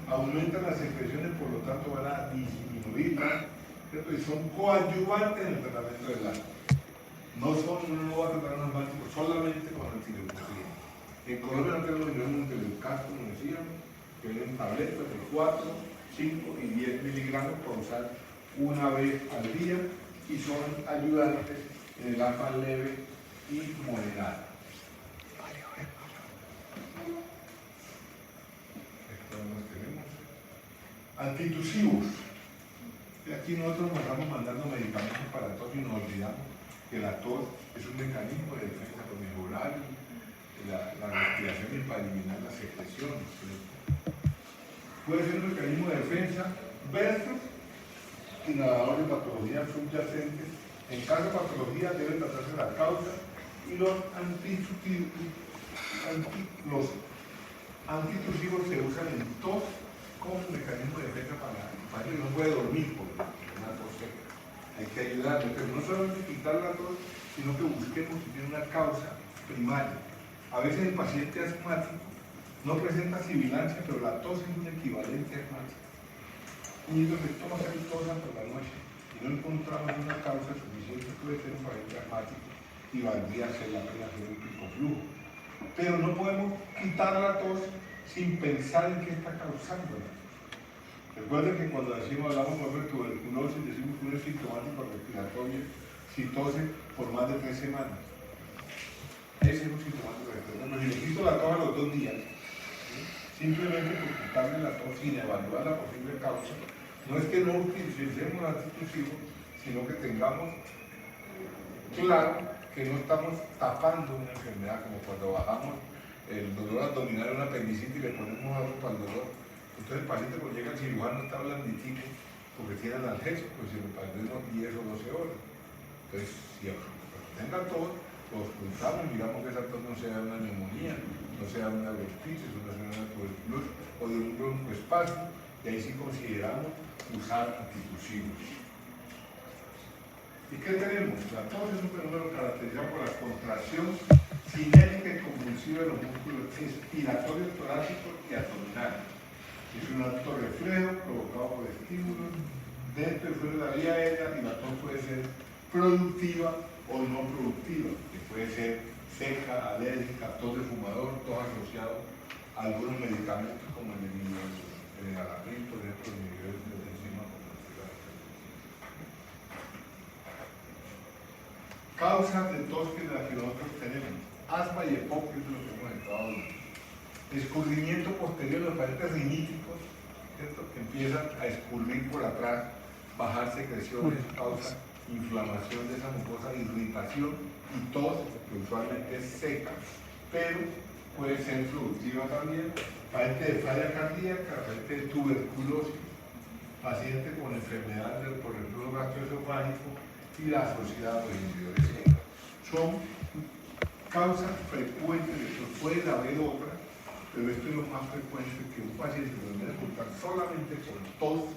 aumentan las secreciones, por lo tanto van a disminuirlas, ¿cierto? Y son coadyuvantes en el tratamiento del asma. Uno no va a tratar un asmático solamente con antileucotrieno. En Colombia no tenemos ningún antileucas, como decíamos, que vienen tabletas de 4, 5 y 10 miligramos para usar una vez al día y son ayudantes en el asma leve y moderada. Esto nos tenemos. Antitusivos. Aquí nosotros nos estamos mandando medicamentos para tos y nos olvidamos que la tos es un mecanismo de defensa por mejorar la respiración y para eliminar las secreciones. Puede ser un mecanismo de defensa versus inhaladores de patologías subyacentes. En caso de patología debe tratarse la causa y los antitusivos se usan en tos como mecanismo de defensa para el paciente que no puede dormir por una tos seca. Hay que ayudarle, pero no solamente quitar la tos, sino que busquemos si tiene una causa primaria. A veces el paciente asmático no presenta sibilancia, pero la tos es un equivalente asmático. Un niño que toma tosa por la noche y no encontramos una causa suficiente, puede ser un paciente asmático y valdría ser la pena hacer un picoflujo. Pero no podemos quitar la tos sin pensar en qué está causándola. Recuerden que cuando hablamos de tuberculosis, decimos que uno es sintomático respiratorio si tose por más de 3 semanas. Ese es un sintomático respiratorio. Si le quito la tos a los 2 días, simplemente por quitarle la tos sin evaluar la posible causa, no es que no utilicemos antitusivos, sino que tengamos claro que no estamos tapando una enfermedad, como cuando bajamos el dolor abdominal en una apendicitis y le ponemos algo para el dolor. Entonces el paciente cuando llega al cirujano está blanditico porque tiene analgésico, si lo perdemos 10 o 12 horas. Entonces, si tenga tos, los juntamos, miramos que esa tos no sea una neumonía, no sea una bronquitis, no sea una tuberculosis o de un broncoespasmo, y ahí sí consideramos usar antitusivos. ¿Y qué tenemos? La tos es un fenómeno caracterizado por la contracción cinética y convulsiva de los músculos expiratorios torácicos y abdominales. Es un alto reflejo provocado por estímulos dentro y fuera de la vía aérea, y la tos puede ser productiva o no productiva, que puede ser seca, alérgica, tos de fumador, tos asociado a algunos medicamentos como el enalapril, por ejemplo, el inhibidor de la enzima convertidora. Causas de tos que las que nosotros tenemos: asma y EPOC, que es lo que hemos estado hablando. Escurrimiento posterior de los pacientes riníticos, ¿cierto?, que empiezan a escurrir por atrás, bajar secreciones, causa inflamación de esa mucosa, irritación y tos, que usualmente es seca, pero puede ser productiva también. Paciente de falla cardíaca, paciente de tuberculosis, paciente con enfermedad por reflujo gastroesofágico y la asociada a los inhibidores C. Son causas frecuentes de esto. Puede haber otras, pero esto es lo más frecuente, que un paciente lo debe ocultar solamente con tos.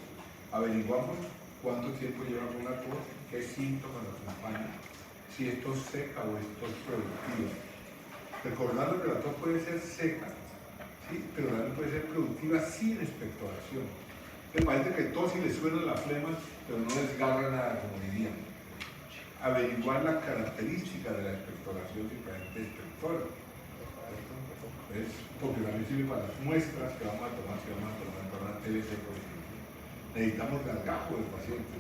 Averiguamos cuánto tiempo lleva con la tos, qué síntomas la acompañan, si esto es seca o esto es productiva. Recordando que la tos puede ser seca, ¿sí?, pero también puede ser productiva sin expectoración. El paciente que tos y le suena la flema, pero no desgarra nada, como dirían. Averiguar la característica de la expectoración si el paciente expectora. Porque también sirve para las muestras que vamos a tomar, si vamos a tomar TBC, por ejemplo. Necesitamos gargajo del paciente,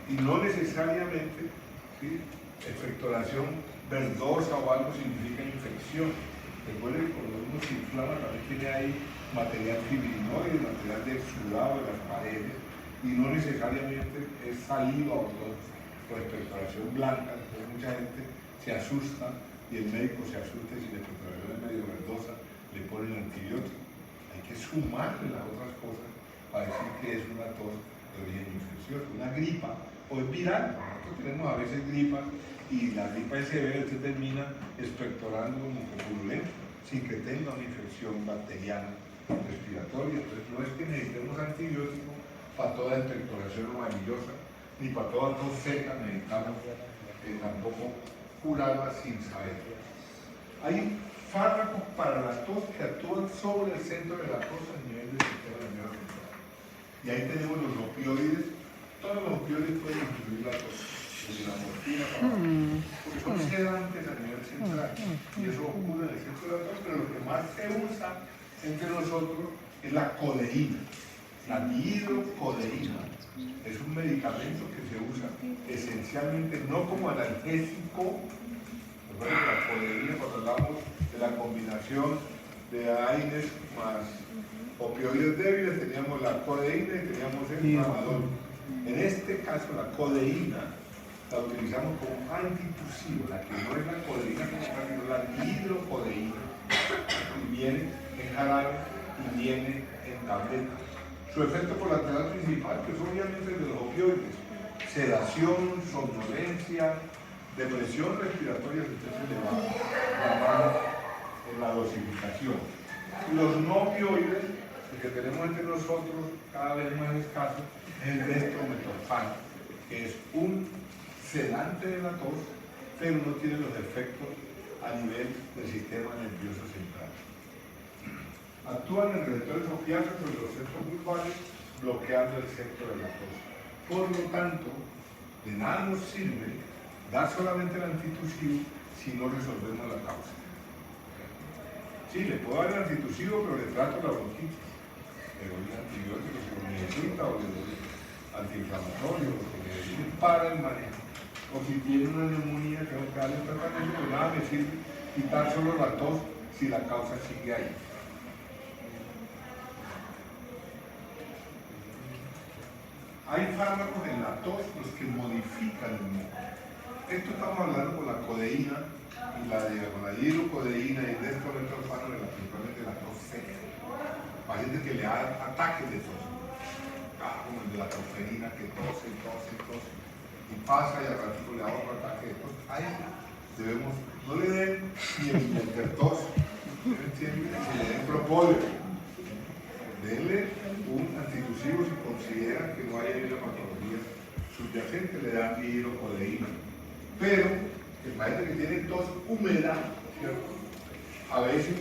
y no necesariamente, ¿sí?, expectoración verdosa o algo significa infección. Recuerden que cuando uno se inflama también tiene ahí material fibrinoide, material de exudado de las paredes, y no necesariamente es saliva o expectoración blanca. Entonces mucha gente se asusta y el médico se asusta, y si la expectoración es medio verdosa le ponen antibiótico. Hay que sumarle las otras cosas para decir que es una tos de origen infeccioso, una gripa, o es viral. Nosotros tenemos a veces gripa, y la gripa es severa, usted termina expectorando como purulento, sin que tenga una infección bacteriana respiratoria. Entonces no es que necesitemos antibióticos para toda expectoración maravillosa, ni para toda tos seca necesitamos tampoco curarla sin saber. Hay fármacos para la tos que actúan sobre el centro de la tos a nivel del sistema nervioso central. Y ahí tenemos los opioides. Todos los opioides pueden incluir la tos, desde la morfina para porque son sedantes a nivel central, y eso ocurre en el centro de la tos, pero lo que más se usa entre nosotros es la codeína, la dihidrocodeína. Es un medicamento que se usa esencialmente no como analgésico. Recuerden que la codeína, cuando hablamos de la combinación de AINES más opioides débiles, teníamos la codeína y teníamos el tramadol. En este caso, la codeína la utilizamos como antitusivo, la que no es la codeína como tal, sino la dihidrocodeína, y viene en jarabe y viene en tableta. Su efecto colateral principal, que es obviamente el de los opioides: sedación, somnolencia, depresión respiratoria que es elevada, en la dosificación. Los no opioides, el que tenemos entre nosotros cada vez más escaso, es el dextrometorfano, que es un sedante de la tos, pero no tiene los efectos a nivel del sistema nervioso central. Actúan en receptores opiáceos sobre los centros bulbares, bloqueando el centro de la tos. Por lo tanto, de nada nos sirve dar solamente el antitusivo si no resolvemos la causa. Sí, le puedo dar el antitusivo, pero le trato la bronquitis. Le doy antibiótico si lo necesita, o le doy antiinflamatorio, o le doy para el manejo. O si tiene una neumonía, tengo que darle un tratamiento, pero nada me sirve quitar solo la tos si la causa sigue ahí. Hay fármacos en la tos los que modifican el moco. Esto estamos hablando con la codeína y con la hidrocodeína y el dextrometorfano, principalmente de la tos seca. Pacientes que le dan ataques de tos, como el de la tosferina, que tose, y pasa y al ratito le da otro ataque de tos. Hay debemos, no le den ni el intertos, ¿me entiende? Si le den propóleo, denle un antitusivo si consideran que no hay una patología subyacente, le dan hidrocodeína. Pero el paciente que tiene tos húmeda, ¿cierto? A veces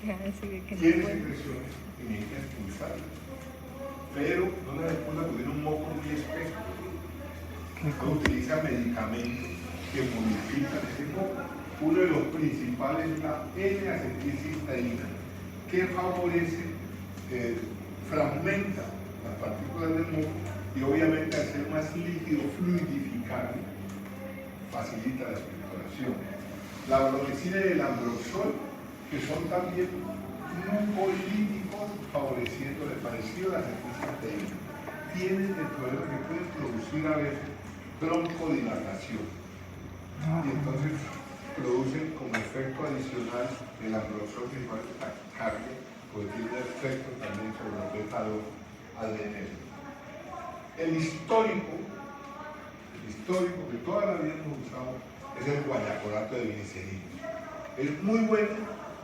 tiene secreciones y necesita expulsarlas. Pero no las expulsa porque tiene un moco muy espeso. No utiliza medicamentos que modifican ese moco. Uno de los principales es la N-acetilcisteína, que favorece, fragmenta las partículas del moco y obviamente al ser más líquido, fluidificable, facilita la expectoración. La bromicina y el ambroxol, que son también mucolíticos, favoreciendo el parecido a la acetilcisteína, tienen el problema que pueden producir a veces broncodilatación. Y entonces producen como efecto adicional el ambroxol que igual que taquicardia, porque tiene efecto también sobre la beta-2-adrenal. El histórico que toda la vida hemos usado es el guayacolato de glicerina. Es muy bueno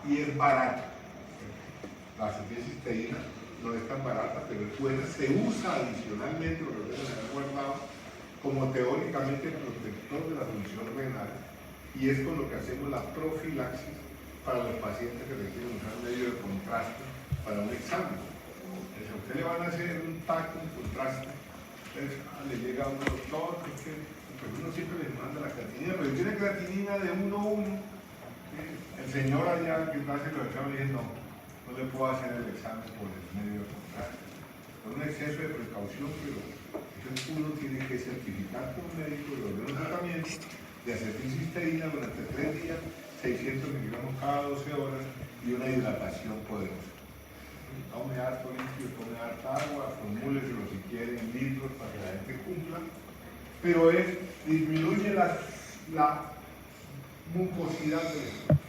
y es barato. La acetilcisteína no es tan barata, pero es buena. Se usa adicionalmente, lo que deben haber guardado, como teóricamente protector de la función renal, y es con lo que hacemos la profilaxis para los pacientes que requieren usar medio de contraste para un examen. Si a usted le van a hacer un TAC con contraste, entonces le llega a un doctor, porque uno siempre les manda la creatinina, pero tiene creatinina de 1:1. El señor allá que hace los exámenes dice, no le puedo hacer el examen por el medio de contraste. Por un exceso de precaución, pero entonces uno tiene que certificar por un médico de los tratamientos de acetilcisteína durante 3 días, 600 miligramos cada 12 horas y una hidratación poderosa. Tome harto líquido, tome harta agua, formúleselo si quiere en litros para que la gente cumpla, pero disminuye la mucosidad del estómago,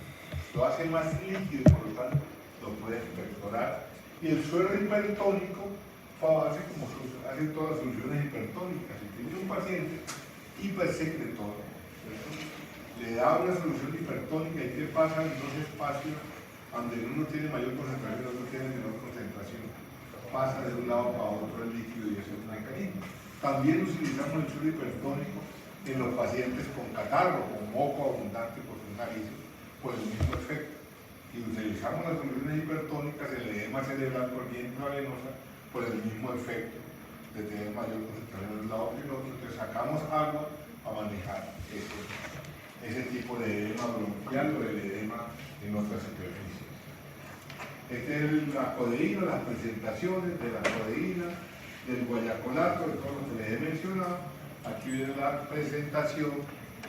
lo hace más líquido y por lo tanto lo puede expectorar. Y el suero hipertónico hace todas las soluciones hipertónicas. Si tiene un paciente hipersecretor, le da una solución hipertónica y qué pasa en dos espacios donde uno tiene mayor concentración y otro tiene menor concentración, pasa de un lado para otro el líquido y ese es un mecanismo. También utilizamos el suero hipertónico en los pacientes con catarro, con moco abundante por sus narices, por el mismo efecto. Y utilizamos las soluciones hipertónicas, el edema cerebral por vía intravenosa, por el mismo efecto de tener mayor concentración de un lado que el otro. Entonces sacamos agua para manejar ese tipo de edema bronquial o el edema en otras superficies. Esta es la codeína, las presentaciones de la codeína, del guayacolato, de todo lo que les he mencionado. Aquí viene la presentación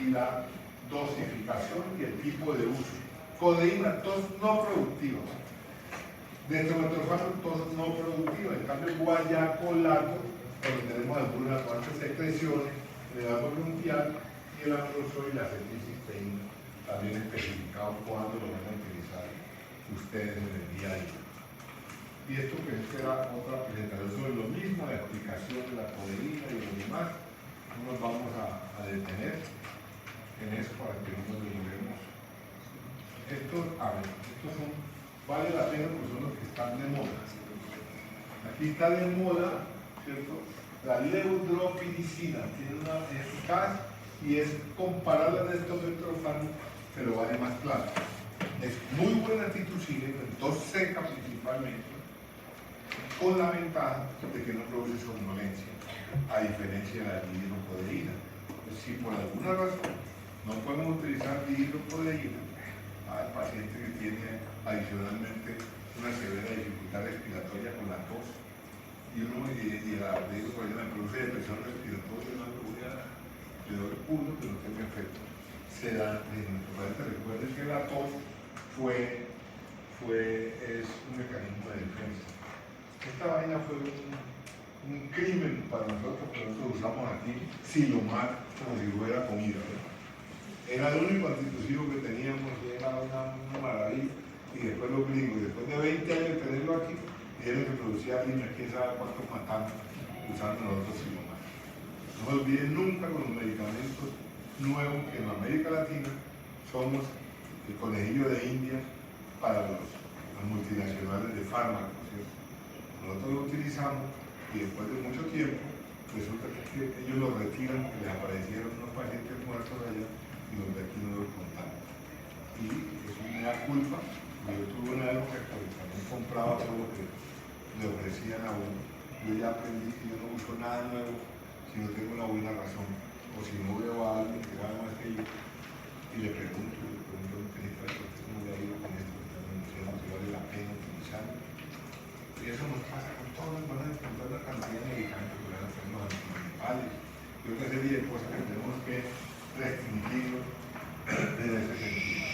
y la dosificación y el tipo de uso. Codeína, tos no productiva. Dextrometorfato, tos no productiva. En cambio, guayacolato, cuando tenemos algunas cuantas secreciones, el edema bronquial y el ambroxol y la acetilcisteína, también especificado cuándo lo van a utilizar ustedes en el día a día. Y esto que será otra presentación sobre lo mismo, la explicación de la codeína y lo demás. No nos vamos a detener en eso para que no nos demoremos. Estos son, vale la pena porque son los que están de moda. Aquí está de moda, ¿cierto? La leudropiricina tiene una eficaz y es comparable a dextrometorfano, pero vale más claro. Es muy buena antitusiva, en tos seca principalmente, con la ventaja de que no produce somnolencia, a diferencia de la dihidrocodeína. Pues si por alguna razón no podemos utilizar dihidrocodeína al paciente que tiene adicionalmente una severa dificultad respiratoria con la tos y la dihidrocodeína produce depresión respiratoria, una altura de uno que no tenga efecto, se da recuerden que la tos es un mecanismo de defensa. Esta vaina fue un crimen para nosotros, que nosotros usamos aquí silomar como si fuera comida, ¿no? Era el único antitusivo que teníamos, era una maravilla, y después los gringos, después de 20 años de tenerlo aquí, dijeron que producía líneas, quién sabe cuántos matamos usando nosotros silomar. No se olviden nunca con los medicamentos nuevos que en América Latina somos el conejillo de India para las multinacionales de fármacos, ¿cierto? Nosotros lo utilizamos y después de mucho tiempo resulta que ellos lo retiran porque les aparecieron unos pacientes muertos allá y los de aquí no los contamos. Y eso me da culpa. Yo tuve una época que también compraba todo lo que le ofrecían a uno. Yo ya aprendí que yo no busco nada nuevo si no tengo una buena razón o si no veo a alguien que gana más que yo y le pregunto, ¿cómo le ha ido con esto? Si vale la pena utilizarlo. Y eso nos pasa con todos, van a encontrar una cantidad de medicamentos que van a ser los antigripales y otra serie de cosas que tenemos que restringir en ese sentido.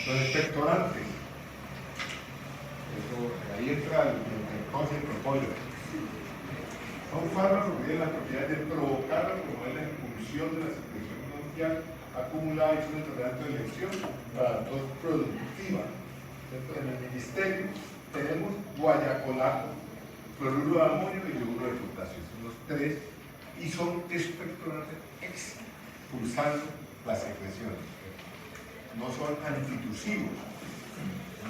Los expectorantes, eso, ahí entra el cosa y el propóleo. Son fármacos que tienen la propiedad de provocar o promover la expulsión de la secreción bronquial acumulada y son el tratamiento de elección para la tos productiva. En el ministerio tenemos guayacolato, cloruro de amonio y yoduro de potasio. Son los tres y son expectorantes expulsando las secreciones. No son antitusivos,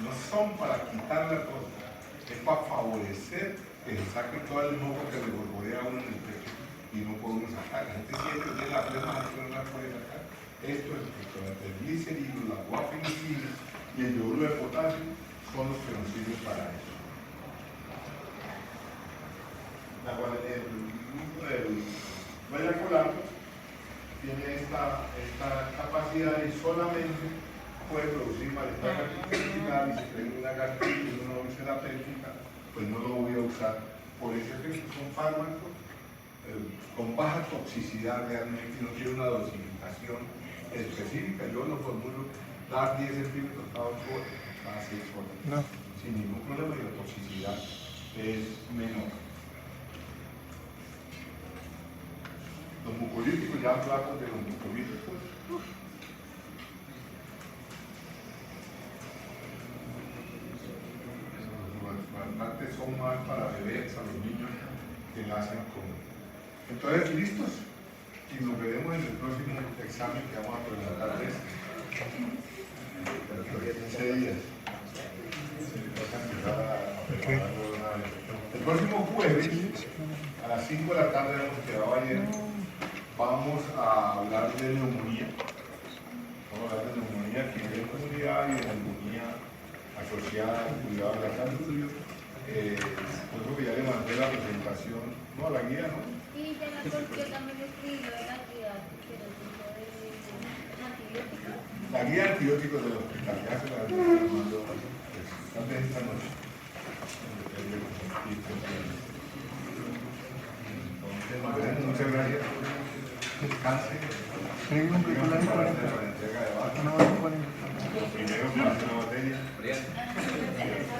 no son para quitar la tos, es para favorecer que se saque todo el moco que le borborea a uno en el pecho y no podemos sacar. La gente siempre tiene la flema que no la puede sacar. Esto es el glicerino, la guapenicina y el yoduro de potasio son los que nos sirven para eso. El guayacolato tiene esta capacidad y solamente puede producir malestar gastrointestinal y si tengo una gastritis y una úlcera péptica, pues no lo voy a usar por ese efecto. Son fármacos con baja toxicidad realmente, no tiene una dosificación específica. Yo lo formulo dar 10 centímetros cada 8 horas, cada 6 horas, No. sin ningún problema y la toxicidad es menor. Los mucolíticos, ya hablamos de los mucolíticos. Los son más para bebés, a los niños que nacen con. Entonces, listos. Y nos veremos en el próximo examen que vamos a presentarles. Dentro de 15 días. El próximo jueves, a las 5 de la tarde, hemos quedado ayer, vamos a hablar de neumonía. Vamos a hablar de neumonía, que es comunidad y de neumonía asociada al cuidado de la salud. Yo creo que ya le mandé la presentación, no a la guía, ¿no? Sí, ya la porque también escribió la guía antibiótico. La guía de antibióticos del hospital, ya se la mandó tal vez esta noche. Entonces, nos veremos, muchas gracias. Descanse. Tengo un Para la entrega de no, bajas. Primero, para hacer la materia.